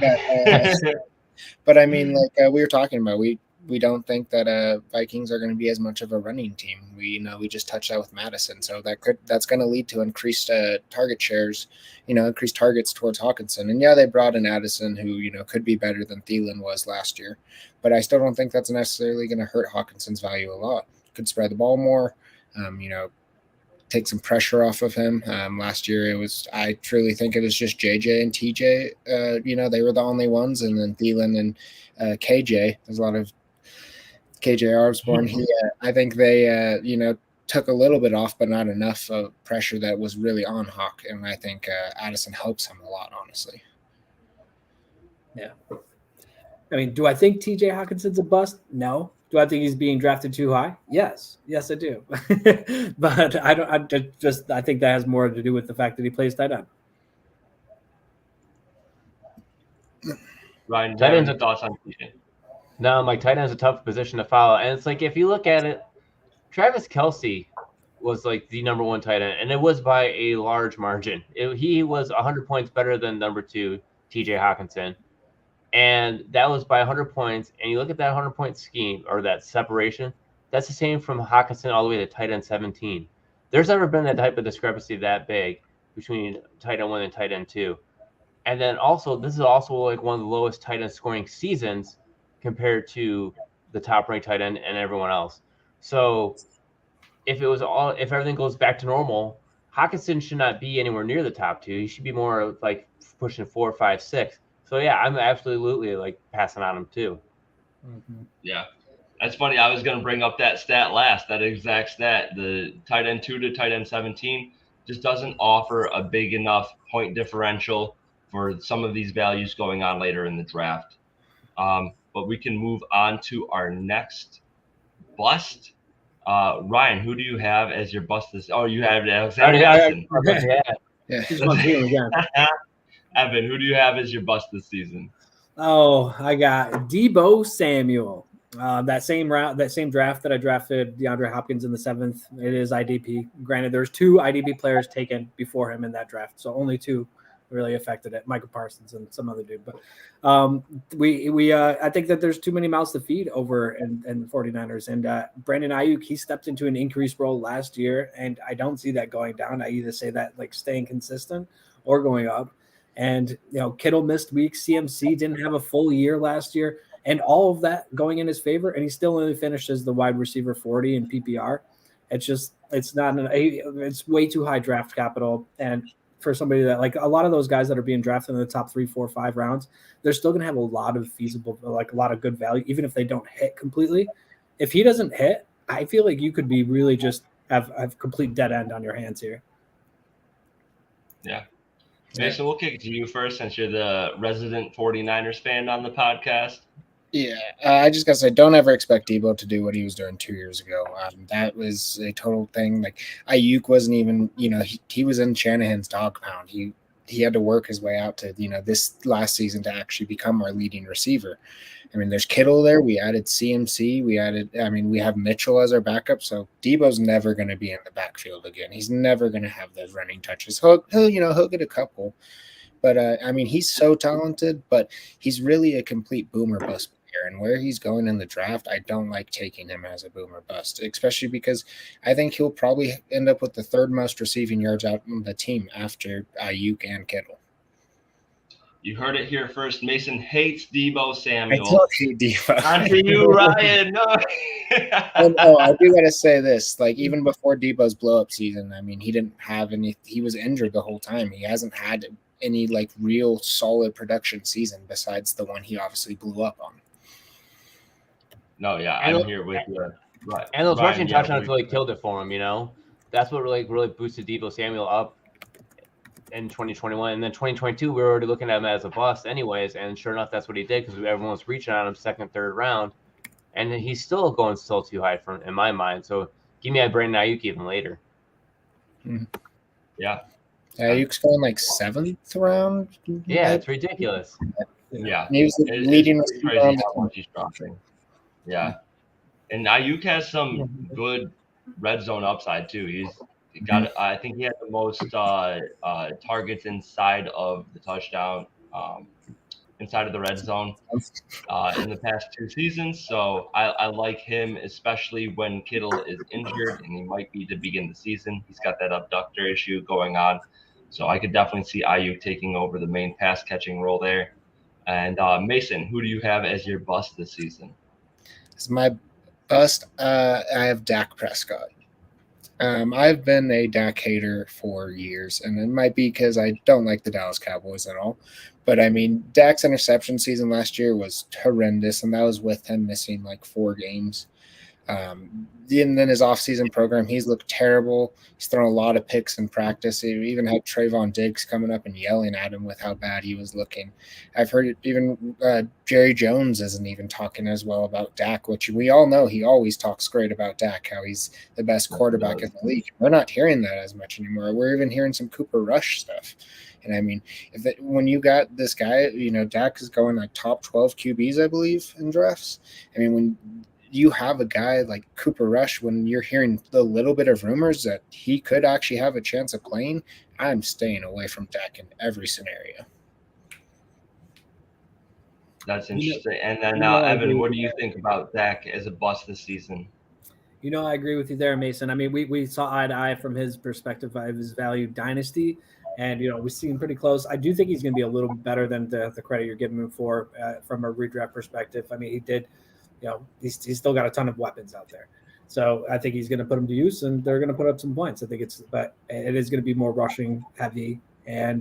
But I mean, like we were talking about, we don't think that Vikings are going to be as much of a running team. We just touched that with Madison, so that's going to lead to increased target shares, increased targets towards Hawkinson. And yeah, they brought in Addison, who could be better than Thielen was last year, but I still don't think that's necessarily going to hurt Hawkinson's value a lot. Could spread the ball more, take some pressure off of him. Last year I truly think it was just JJ and TJ. They were the only ones, and then Thielen and KJ. There's a lot of KJ Osborne. I think they took a little bit off, but not enough of pressure that was really on Hawk. And I think Addison helps him a lot, honestly. Yeah. I mean, do I think TJ Hawkinson's a bust? No. Do I think he's being drafted too high? Yes, I do. But I think that has more to do with the fact that he plays tight end. Ryan, do you have any thoughts on TJ? No, my tight end is a tough position to follow. And it's like, if you look at it, Travis Kelce was like the number 1 tight end, and it was by a large margin. He was 100 points better than number 2, TJ Hawkinson. And that was by 100 points. And you look at that 100-point scheme, or that separation, that's the same from Hawkinson all the way to tight end 17. There's never been that type of discrepancy that big between tight end 1 and tight end 2. And then also, this is also like one of the lowest tight end scoring seasons compared to the top-ranked tight end and everyone else. So if everything goes back to normal, Hawkinson should not be anywhere near the top 2. He should be more like pushing 4, 5, 6. So yeah, I'm absolutely like passing on him too. Mm-hmm. Yeah, that's funny. I was going to bring up that stat last, that exact stat. The tight end 2 to tight end 17 just doesn't offer a big enough point differential for some of these values going on later in the draft. But we can move on to our next bust. Ryan, who do you have as your bust this? Oh, you have Alexander Madison. Yeah. Evan, who do you have as your bust this season? Oh, I got Deebo Samuel. That same draft that I drafted DeAndre Hopkins in the 7th. It is IDP. Granted, there's 2 IDP players taken before him in that draft, so only 2 really affected it, Michael Parsons and some other dude. But I think that there's too many mouths to feed over in the 49ers. And Brandon Ayuk, he stepped into an increased role last year, and I don't see that going down. I either say that like staying consistent or going up. And Kittle missed weeks. CMC didn't have a full year last year, and all of that going in his favor, and he still only finished as the wide receiver 40 in PPR. It's way too high draft capital, and for somebody that, like, a lot of those guys that are being drafted in the top 3, 4, 5 rounds, they're still going to have a lot of feasible, like a lot of good value, even if they don't hit completely. If he doesn't hit, I feel like you could be really just have complete dead end on your hands here. Yeah. Mason, we'll kick it to you first, since you're the resident 49ers fan on the podcast. Yeah, I just got to say, don't ever expect Deebo to do what he was doing 2 years ago. That was a total thing. Like, Ayuk wasn't even, he was in Shanahan's dog pound. He had to work his way out to, this last season to actually become our leading receiver. I mean, there's Kittle there. We added CMC. We have Mitchell as our backup. So Deebo's never going to be in the backfield again. He's never going to have those running touches. He'll get a couple. But, he's so talented, but he's really a complete boomer bust player. And where he's going in the draft, I don't like taking him as a boomer bust, especially because I think he'll probably end up with the 3rd most receiving yards out on the team after Ayuk and Kittle. You heard it here first. Mason hates Deebo Samuel. I don't hate Deebo. On to you, Ryan. No. I do got to say this. Like, even before Deebo's blow-up season, he didn't have any – he was injured the whole time. He hasn't had any, like, real solid production season besides the one he obviously blew up on. No, yeah, I'm here with you. Right. And those rushing touchdowns really killed it for him, That's what really boosted Deebo Samuel up in 2021. And then 2022, we were already looking at him as a bust anyways. And sure enough, that's what he did, because everyone was reaching on him 2nd, 3rd round. And he's still going too high in my mind. So give me a Brandon Ayuk even later. Mm-hmm. Yeah. Ayuk's going like 7th round? Yeah, it's ridiculous. Yeah. And he was the leading It's receiver crazy on the how team. much he's dropping. Yeah. And Ayuk has some good red zone upside too. He got I think he had the most targets inside of the touchdown, inside of the red zone in the past 2 seasons. So I like him, especially when Kittle is injured and he might be to begin the season. He's got that abductor issue going on. So I could definitely see Ayuk taking over the main pass catching role there. And Mason, who do you have as your bust this season? As my bust, I have Dak Prescott. I've been a Dak hater for years, and it might be because I don't like the Dallas Cowboys at all. But I mean, Dak's interception season last year was horrendous, and that was with him missing like 4 games. And then his offseason program, he's looked terrible. He's thrown a lot of picks in practice. He even had Trayvon Diggs coming up and yelling at him with how bad he was looking. I've heard it, even Jerry Jones isn't even talking as well about Dak, which we all know he always talks great about Dak, how he's the best quarterback in the league. We're not hearing that as much anymore. We're even hearing some Cooper Rush stuff. And I mean, when you got this guy, Dak is going like top 12 QBs, I believe, in drafts. I mean, when you have a guy like Cooper Rush, when you're hearing the little bit of rumors that he could actually have a chance of playing, I'm staying away from Dak in every scenario. That's interesting. And then Evan, what do you think about Dak as a bust this season? I agree with you there, Mason. I mean, we saw eye to eye from his perspective of his value dynasty, and we seem pretty close. I do think he's going to be a little better than the credit you're giving him for from a redraft perspective. I mean, he did. He's still got a ton of weapons out there. So I think he's going to put them to use, and they're going to put up some points. But it is going to be more rushing heavy, and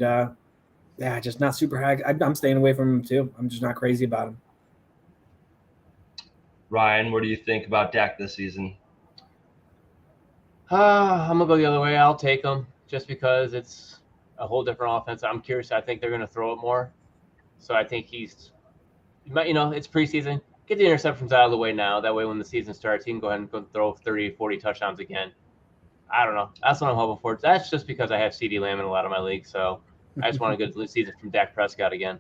just not super high. I'm staying away from him too. I'm just not crazy about him. Ryan, what do you think about Dak this season? I'm gonna go the other way. I'll take him just because it's a whole different offense. I'm curious. I think they're going to throw it more, so I think it's preseason. Get the interceptions out of the way now. That way, when the season starts, he can go ahead and go throw 30, 40 touchdowns again. I don't know. That's what I'm hoping for. That's just because I have CeeDee Lamb in a lot of my leagues, so I just want a good season from Dak Prescott again.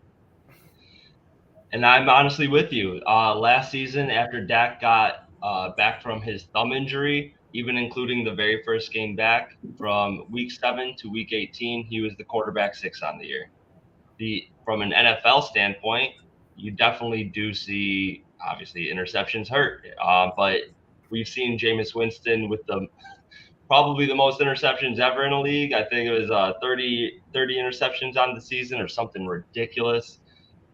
And I'm honestly with you. Last season, after Dak got back from his thumb injury, even including the very first game back from week 7 to week 18, he was the quarterback 6 on the year. From an NFL standpoint, you definitely do see, obviously, interceptions hurt. But we've seen Jameis Winston with probably the most interceptions ever in a league. I think it was 30 interceptions on the season or something ridiculous.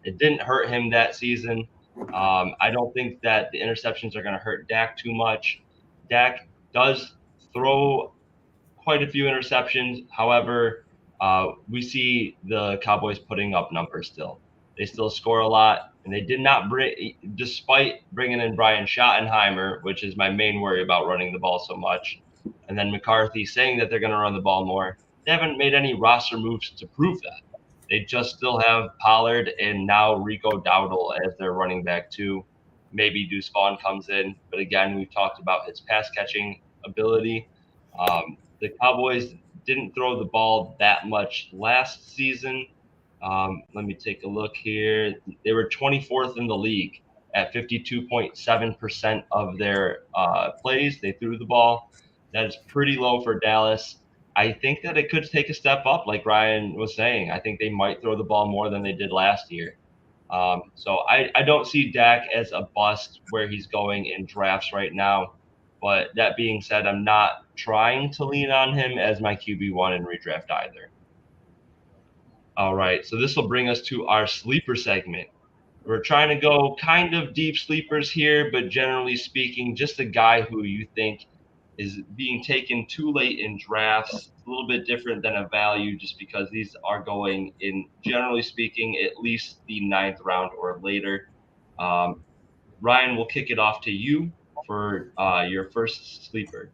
It didn't hurt him that season. I don't think that the interceptions are going to hurt Dak too much. Dak does throw quite a few interceptions. However, we see the Cowboys putting up numbers still. They still score a lot, and they did not despite bringing in Brian Schottenheimer, which is my main worry about running the ball so much, and then McCarthy saying that they're going to run the ball more. They haven't made any roster moves to prove that. They just still have Pollard and now Rico Dowdle as their running back too. Maybe Deuce Vaughn comes in, but again, we've talked about his pass catching ability. The Cowboys didn't throw the ball that much last season. Let me take a look here. They were 24th in the league at 52.7% of their plays. They threw the ball. That is pretty low for Dallas. I think that it could take a step up, like Ryan was saying. I think they might throw the ball more than they did last year. So I don't see Dak as a bust where he's going in drafts right now. But that being said, I'm not trying to lean on him as my QB1 in redraft either. All right, so this will bring us to our sleeper segment. We're trying to go kind of deep sleepers here, but generally speaking, just a guy who you think is being taken too late in drafts. It's a little bit different than a value just because these are going in, generally speaking, at least the 9th round or later. Ryan, we'll kick it off to you for your first sleeper.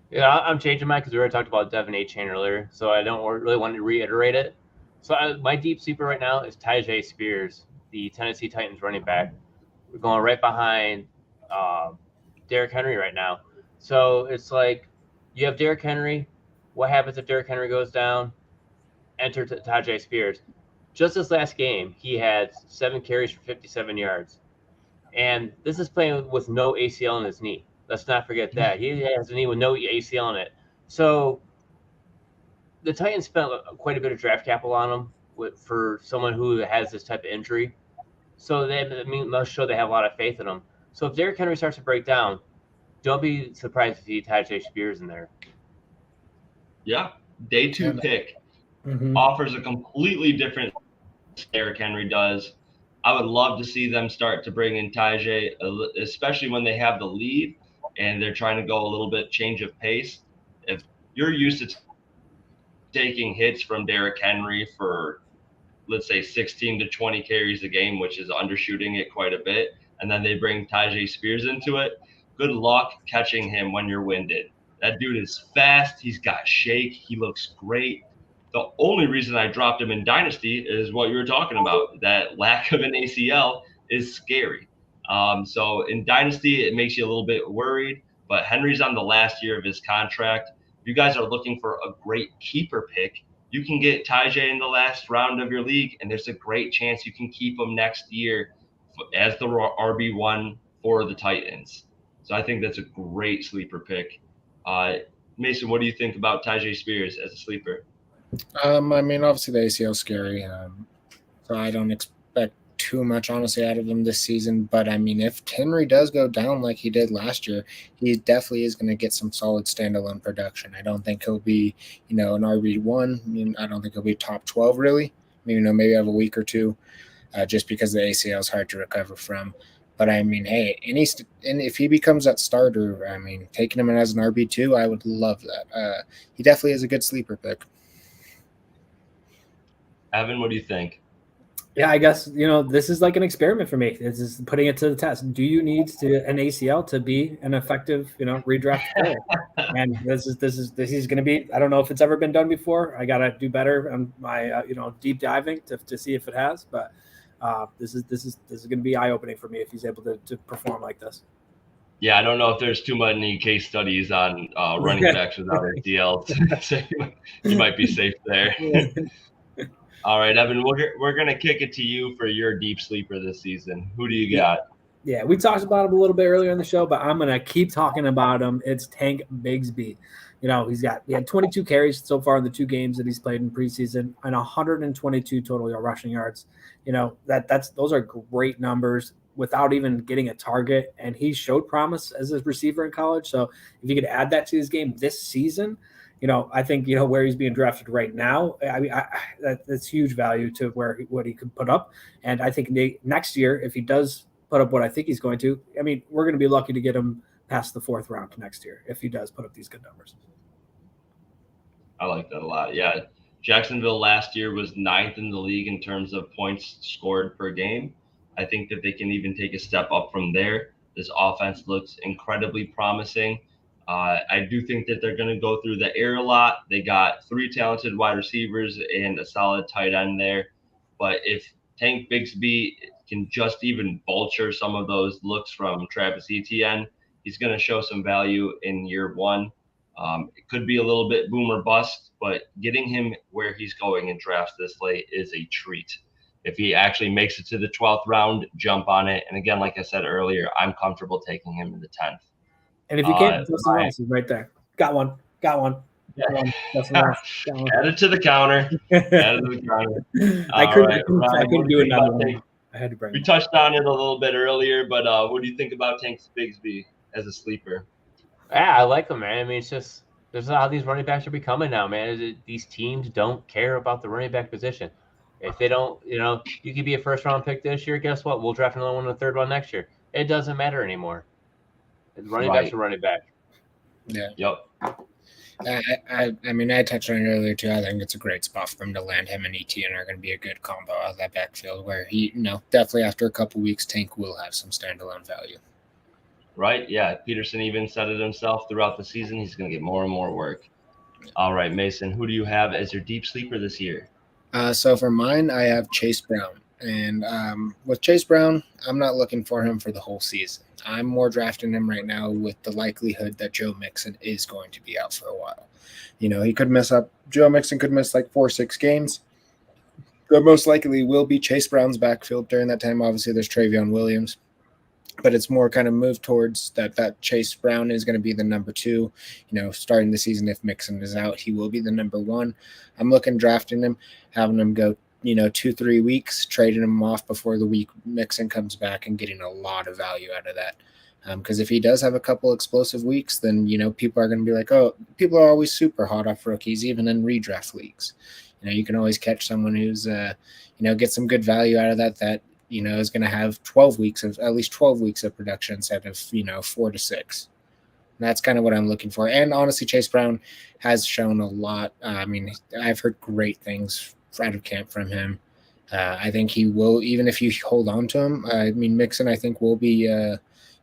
Yeah, I'm changing mine because we already talked about Devin A-Chain earlier, so I don't really want to reiterate it. So my deep sleeper right now is Tyjae Spears, the Tennessee Titans running back. We're going right behind Derrick Henry right now. So it's like you have Derrick Henry. What happens if Derrick Henry goes down? Enter Tyjae Spears. just this last game, he had 7 carries for 57 yards. And this is playing with no ACL in his knee. Let's not forget that. He has a knee with no ACL in it. So the Titans spent quite a bit of draft capital on him for someone who has this type of injury. So they must show they have a lot of faith in him. So if Derrick Henry starts to break down, don't be surprised to see Tyjae Spears in there. Yeah. Day 2 pick offers a completely different Derrick Henry does. I would love to see them start to bring in Tyjae, especially when they have the lead and they're trying to go a little bit change of pace. If you're used to taking hits from Derrick Henry for, let's say, 16 to 20 carries a game, which is undershooting it quite a bit, and then they bring Tyjae Spears into it, good luck catching him when you're winded. That dude is fast. He's got shake. He looks great. The only reason I dropped him in Dynasty is what you were talking about. That lack of an ACL is scary. So in Dynasty, it makes you a little bit worried. But Henry's on the last year of his contract. If you guys are looking for a great keeper pick, you can get Tyjae in the last round of your league, and there's a great chance you can keep him next year as the RB1 for the Titans. So I think that's a great sleeper pick. Mason, what do you think about Tyjae Spears as a sleeper? I mean, obviously the ACL is scary, so I don't expect too much, honestly, out of him this season. But I mean, if Henry does go down like he did last year, he definitely is going to get some solid standalone production. I don't think he'll be, an RB1. I mean, I don't think he'll be top 12 really. Maybe have a week or two, just because the ACL is hard to recover from. But I mean, hey, and if he becomes that starter, I mean, taking him in as an RB2, I would love that. He definitely is a good sleeper pick. Evan, what do you think? Yeah, I guess, this is like an experiment for me. This is putting it to the test. Do you need an ACL to be an effective, redraft player? And this is going to be, I don't know if it's ever been done before. I got to do better on my, deep diving to see if it has, but this is going to be eye-opening for me if he's able to perform like this. Yeah, I don't know if there's too many case studies on running backs without ACLs. So you might be safe there. All right, Evan, we're going to kick it to you for your deep sleeper this season. Who do you got? Yeah, we talked about him a little bit earlier in the show, but I'm going to keep talking about him. It's Tank Bigsby. He had 22 carries so far in the 2 games that he's played in preseason and 122 total rushing yards. Those are great numbers without even getting a target. And he showed promise as a receiver in college. So if you could add that to his game this season, I think, where he's being drafted right now, that's huge value to what he could put up. And I think next year, if he does put up what I think he's going to, I mean, we're going to be lucky to get him past the 4th round next year if he does put up these good numbers. I like that a lot. Yeah. Jacksonville last year was 9th in the league in terms of points scored per game. I think that they can even take a step up from there. This offense looks incredibly promising. I do think that they're going to go through the air a lot. They got 3 talented wide receivers and a solid tight end there. But if Tank Bigsby can just even vulture some of those looks from Travis Etienne, he's going to show some value in year 1. It could be a little bit boom or bust, but getting him where he's going in drafts this late is a treat. If he actually makes it to the 12th round, jump on it. And again, like I said earlier, I'm comfortable taking him in the 10th. And if you can't, Justin Ross is right there. Got one. Yeah. Add it to the counter. I couldn't do it. I had to bring. We touched on it a little bit earlier, but what do you think about Tank Bigsby as a sleeper? Yeah, I like him, man. I mean, it's just this is how these running backs are becoming now, man. These teams don't care about the running back position. If they don't, you could be a 1st round pick this year. Guess what? We'll draft another one in the 3rd round next year. It doesn't matter anymore. Running back's a running back. Yeah. Yep. I mean, I touched on it earlier too. I think it's a great spot for him to land. Him and Etienne are going to be a good combo out of that backfield where he, definitely after a couple weeks, Tank will have some standalone value. Right. Yeah. Peterson even said it himself throughout the season. He's going to get more and more work. All right, Mason, who do you have as your deep sleeper this year? So for mine, I have Chase Brown. And with Chase Brown, I'm not looking for him for the whole season. I'm more drafting him right now with the likelihood that Joe Mixon is going to be out for a while. He could mess up. Joe Mixon could miss like 4-6 games. that most likely will be Chase Brown's backfield during that time. Obviously, there's Travion Williams, but it's more kind of moved towards that Chase Brown is going to be the number 2. Starting the season, if Mixon is out, he will be the number 1. I'm looking drafting him, having him go 2-3 weeks, trading him off before the week Mixon comes back, and getting a lot of value out of that. Because if he does have a couple explosive weeks, then people are going to be like, oh, people are always super hot off rookies, even in redraft leagues. You can always catch someone who's get some good value out of that is going to have at least 12 weeks of production instead of 4 to 6. And that's kind of what I'm looking for. And honestly, Chase Brown has shown a lot. I've heard great things out of camp from him. I think he will, even if you hold on to him. Mixon, I think, will be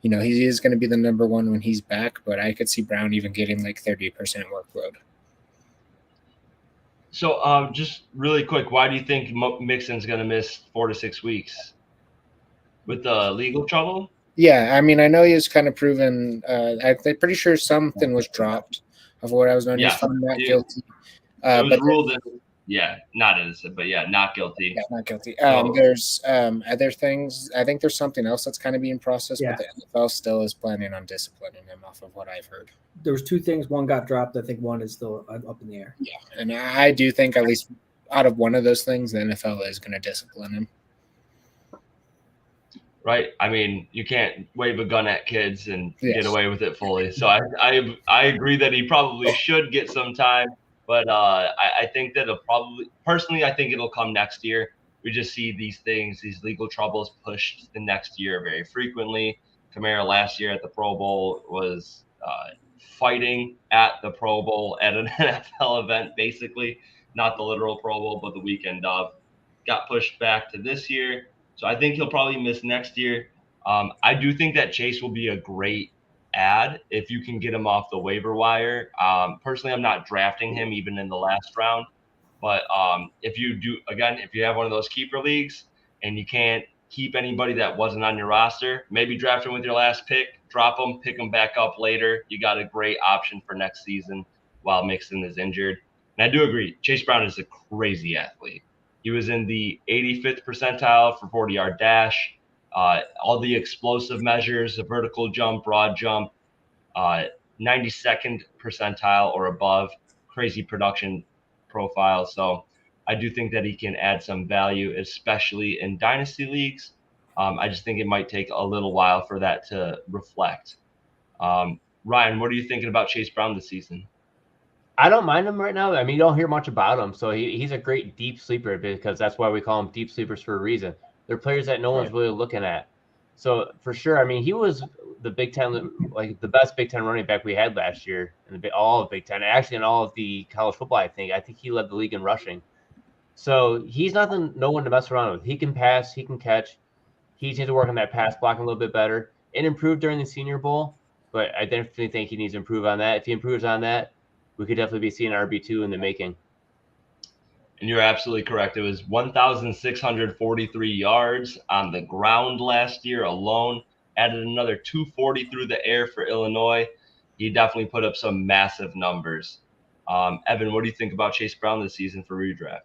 he is going to be the number 1 when he's back, but I could see Brown even getting like 30% workload. So just really quick, why do you think Mixon's going to miss 4 to 6 weeks? With the legal trouble? Yeah, I know he was kind of proven. I'm pretty sure something was dropped of what I was known. Yeah, he's found not guilty. It was ruled not innocent, but not guilty. Yeah, not guilty. There's other things. I think there's something else that's kind of being processed, but the NFL still is planning on disciplining him off of what I've heard. There was 2 things. One got dropped. I think one is still up in the air. Yeah, and I do think at least out of one of those things, the NFL is going to discipline him. Right. You can't wave a gun at kids and get away with it fully. So I agree that he probably should get some time, but I think that I think it'll come next year. We just see these legal troubles pushed the next year very frequently. Kamara last year at the Pro Bowl was fighting at the Pro Bowl at an NFL event, basically, not the literal Pro Bowl, but the weekend of. Got pushed back to this year. So I think he'll probably miss next year. I do think that Chase will be a great add if you can get him off the waiver wire. Personally, I'm not drafting him even in the last round. But if you have one of those keeper leagues and you can't keep anybody that wasn't on your roster, maybe draft him with your last pick, drop him, pick him back up later. You got a great option for next season while Mixon is injured. And I do agree, Chase Brown is a crazy athlete. He was in the 85th percentile for 40-yard dash, all the explosive measures, a vertical jump, broad jump, 92nd percentile or above, crazy production profile. So I do think that he can add some value, especially in dynasty leagues. I just think it might take a little while for that to reflect. Ryan, what are you thinking about Chase Brown this season? I don't mind him right now. You don't hear much about him. So he's a great deep sleeper because that's why we call them deep sleepers for a reason. They're players that no one's really looking at. So for sure, he was the Big Ten, like the best Big Ten running back we had last year in all of Big Ten. Actually, in all of the college football, I think he led the league in rushing. So he's no one to mess around with. He can pass, he can catch. He needs to work on that pass blocking a little bit better. It improved during the Senior Bowl, but I definitely think he needs to improve on that. If he improves on that, we could definitely be seeing RB2 in the making. And you're absolutely correct. It was 1,643 yards on the ground last year alone. Added another 240 through the air for Illinois. He definitely put up some massive numbers. Evan, what do you think about Chase Brown this season for redraft?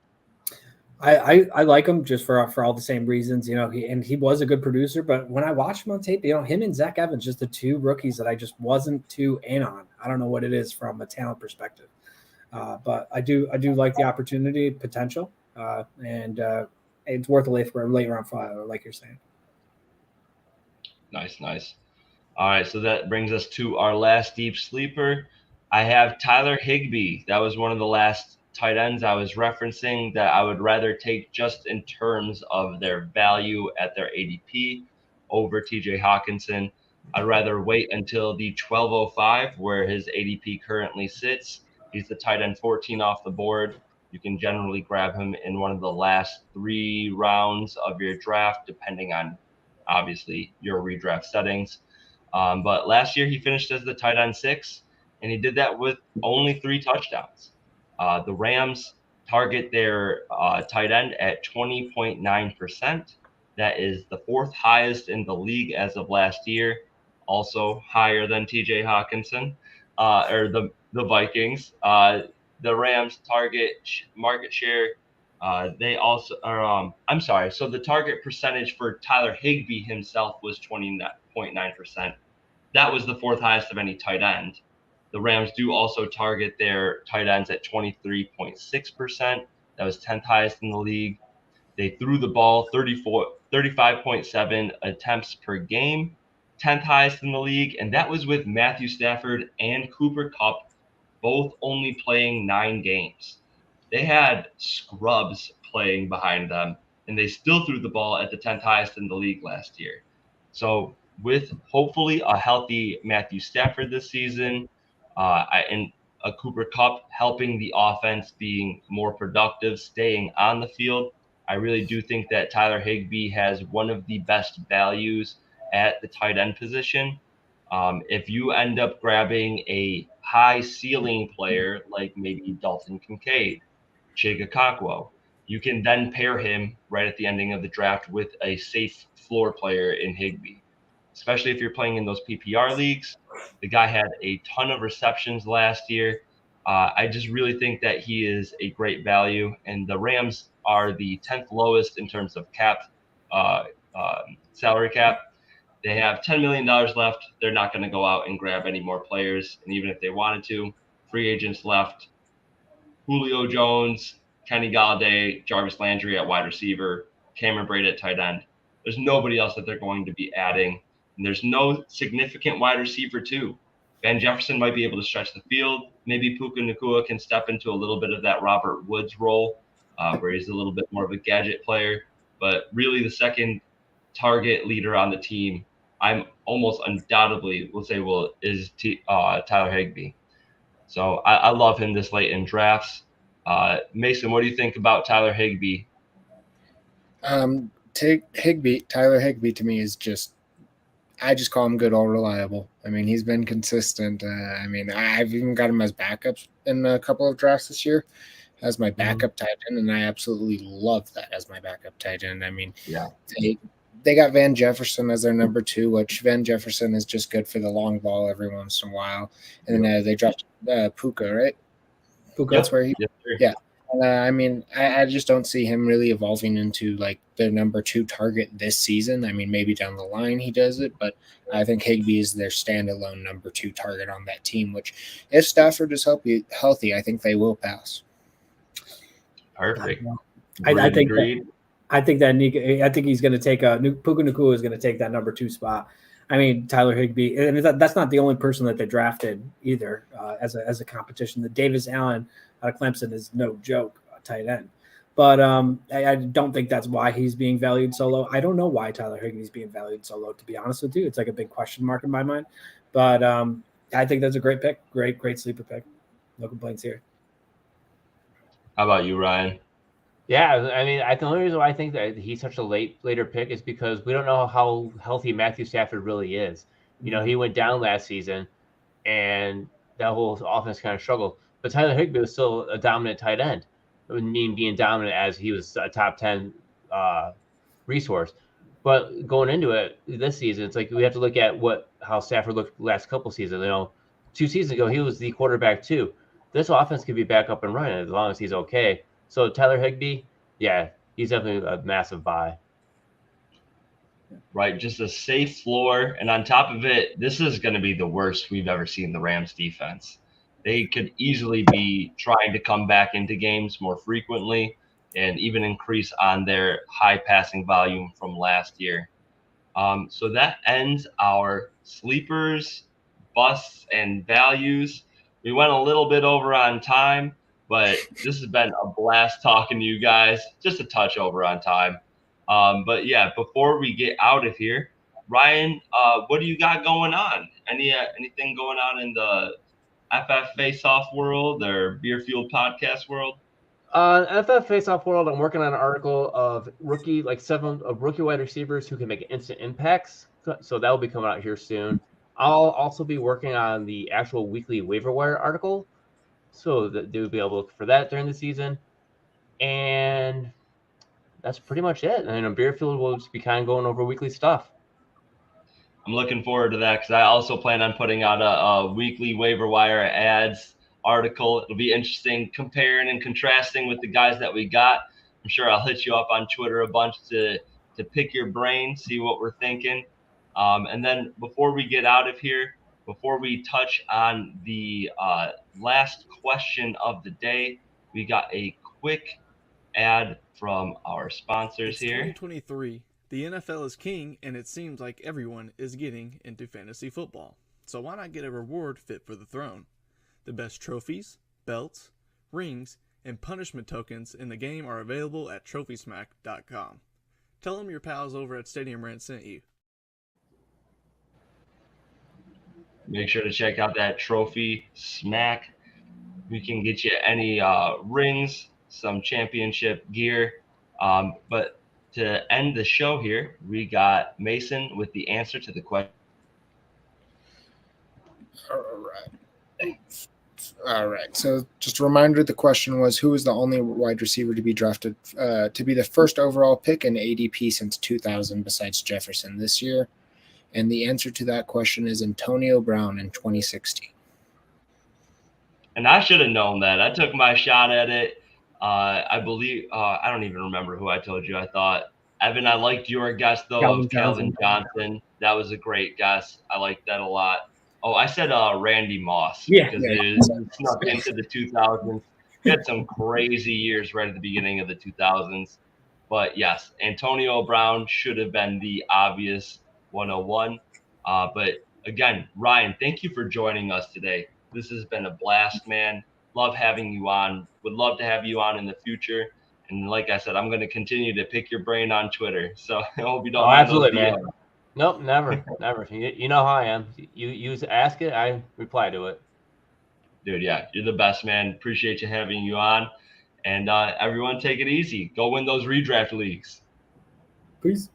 I like him just for all the same reasons, he was a good producer, but when I watched him on tape, him and Zach Evans, just the 2 rookies that I just wasn't too in on. I don't know what it is from a talent perspective. But I do like the opportunity potential, and it's worth a late round 5, like you're saying. Nice. All right, so that brings us to our last deep sleeper. I have Tyler Higbee. That was one of the last tight ends I was referencing that I would rather take just in terms of their value at their ADP over TJ Hawkinson. I'd rather wait until the 1205 where his ADP currently sits. He's the tight end 14 off the board. You can generally grab him in one of the last 3 rounds of your draft, depending on, obviously, your redraft settings. But last year he finished as the tight end 6, and he did that with only 3 touchdowns. The Rams target their tight end at 20.9%. That is the 4th highest in the league as of last year, also higher than TJ Hawkinson or the Vikings. The Rams target market share They also are. I'm sorry. So the target percentage for Tyler Higbee himself was 20.9%. That was the fourth highest of any tight end. The Rams do also target their tight ends at 23.6%. That was 10th highest in the league. They threw the ball 35.7 attempts per game, 10th highest in the league, and that was with Matthew Stafford and Cooper Kupp both only playing 9 games. They had scrubs playing behind them, and they still threw the ball at the 10th highest in the league last year. So with hopefully a healthy Matthew Stafford this season, and a Cooper Kupp helping the offense being more productive, staying on the field, I really do think that Tyler Higbee has one of the best values at the tight end position. If you end up grabbing a high ceiling player like maybe Dalton Kincaid, Chig Okonkwo, you can then pair him right at the ending of the draft with a safe floor player in Higbee, especially if you're playing in those PPR leagues. The guy had a ton of receptions last year. I just really think that he is a great value, and the Rams are the 10th lowest in terms of salary cap. They have $10 million left. They're not going to go out and grab any more players, and even if they wanted to, free agents left: Julio Jones, Kenny Galladay, Jarvis Landry at wide receiver, Cameron Brate at tight end. There's nobody else that they're going to be adding. And there's no significant wide receiver, too. Van Jefferson might be able to stretch the field. Maybe Puka Nacua can step into a little bit of that Robert Woods role, where he's a little bit more of a gadget player. But really, the second target leader on the team, I'm almost undoubtedly will say, is Tyler Higbee. So I love him this late in drafts. Mason, what do you think about Tyler Higbee? Tyler Higbee to me is I just call him good, all reliable. I mean, he's been consistent. I've even got him as backups in a couple of drafts this year as my backup tight end, and I absolutely love that as my backup tight end. I mean, yeah, they got Van Jefferson as their number 2, which Van Jefferson is just good for the long ball every once in a while. And then they dropped Puka, right? Puka. That's where yeah. I just don't see him really evolving into like the number 2 target this season. I mean, maybe down the line he does it, but I think Higbee is their standalone number 2 target on that team, which if Stafford is healthy, I think they will pass. Perfect. I think he's going to take Puka Nacua is going to take that number 2 spot. I mean, Tyler Higbee, and that's not the only person that they drafted either as a competition. The Davis Allen out of Clemson is no joke, tight end. But I don't think that's why he's being valued so low. I don't know why Tyler Higbee's being valued so low, to be honest with you. It's like a big question mark in my mind. But I think that's a great pick, great sleeper pick. No complaints here. How about you, Ryan? Yeah, I mean, the only reason why I think that he's such a later pick is because we don't know how healthy Matthew Stafford really is. You know, he went down last season, and that whole offense kind of struggled. But Tyler Higbee was still a dominant tight end. I mean, being dominant as he was a top 10 resource. But going into it this season, it's like we have to look at how Stafford looked last couple seasons. You know, 2 seasons ago, he was the quarterback too. This offense could be back up and running as long as he's okay. So Tyler Higbee, yeah, he's definitely a massive buy. Right, just a safe floor. And on top of it, this is going to be the worst we've ever seen the Rams defense. They could easily be trying to come back into games more frequently and even increase on their high passing volume from last year. So that ends our sleepers, busts, and values. We went a little bit over on time, but this has been a blast talking to you guys. Just a touch over on time. But yeah, before we get out of here, Ryan, what do you got going on? Anything going on in the FF Face-Off world or Beer Fueled Podcast world? FF Face-Off world, I'm working on an article of seven rookie wide receivers who can make instant impacts. So that will be coming out here soon. I'll also be working on the actual weekly waiver wire article, so that they will be able to look for that during the season. And that's pretty much it. And Beer Fueled will just be kind of going over weekly stuff. I'm looking forward to that because I also plan on putting out a weekly waiver wire ads article. It'll be interesting comparing and contrasting with the guys that we got. I'm sure I'll hit you up on Twitter a bunch to pick your brain, see what we're thinking. And then before we get out of here, before we touch on the last question of the day, we got a quick ad from our sponsors It's here. 2023. The NFL is king, and it seems like everyone is getting into fantasy football. So why not get a reward fit for the throne? The best trophies, belts, rings, and punishment tokens in the game are available at TrophySmack.com. Tell them your pals over at StadiumRant sent you. Make sure to check out that Trophy Smack. We can get you any rings, some championship gear. But to end the show here, we got Mason with the answer to the question. All right. So just a reminder, the question was, who is the only wide receiver to be drafted to be the first overall pick in ADP since 2000 besides Jefferson this year? And the answer to that question is Antonio Brown in 2016. And I should have known that. I took my shot at it. I believe I don't even remember who I told you. I thought, Evan, I liked your guess, though, of Calvin Johnson. That was a great guess. I liked that a lot. Oh, I said Randy Moss. Yeah. Because it snuck into the 2000s. He had some crazy years right at the beginning of the 2000s. But, yes, Antonio Brown should have been the obvious 101. But, again, Ryan, thank you for joining us today. This has been a blast, man. Love having you on. Would love to have you on in the future. And like I said, I'm going to continue to pick your brain on Twitter. So I hope you don't mind those absolutely, man. DMs. Nope, never. You know how I am. You ask it, I reply to it. Dude, yeah, you're the best, man. Appreciate you having you on. And everyone take it easy. Go win those redraft leagues. Peace.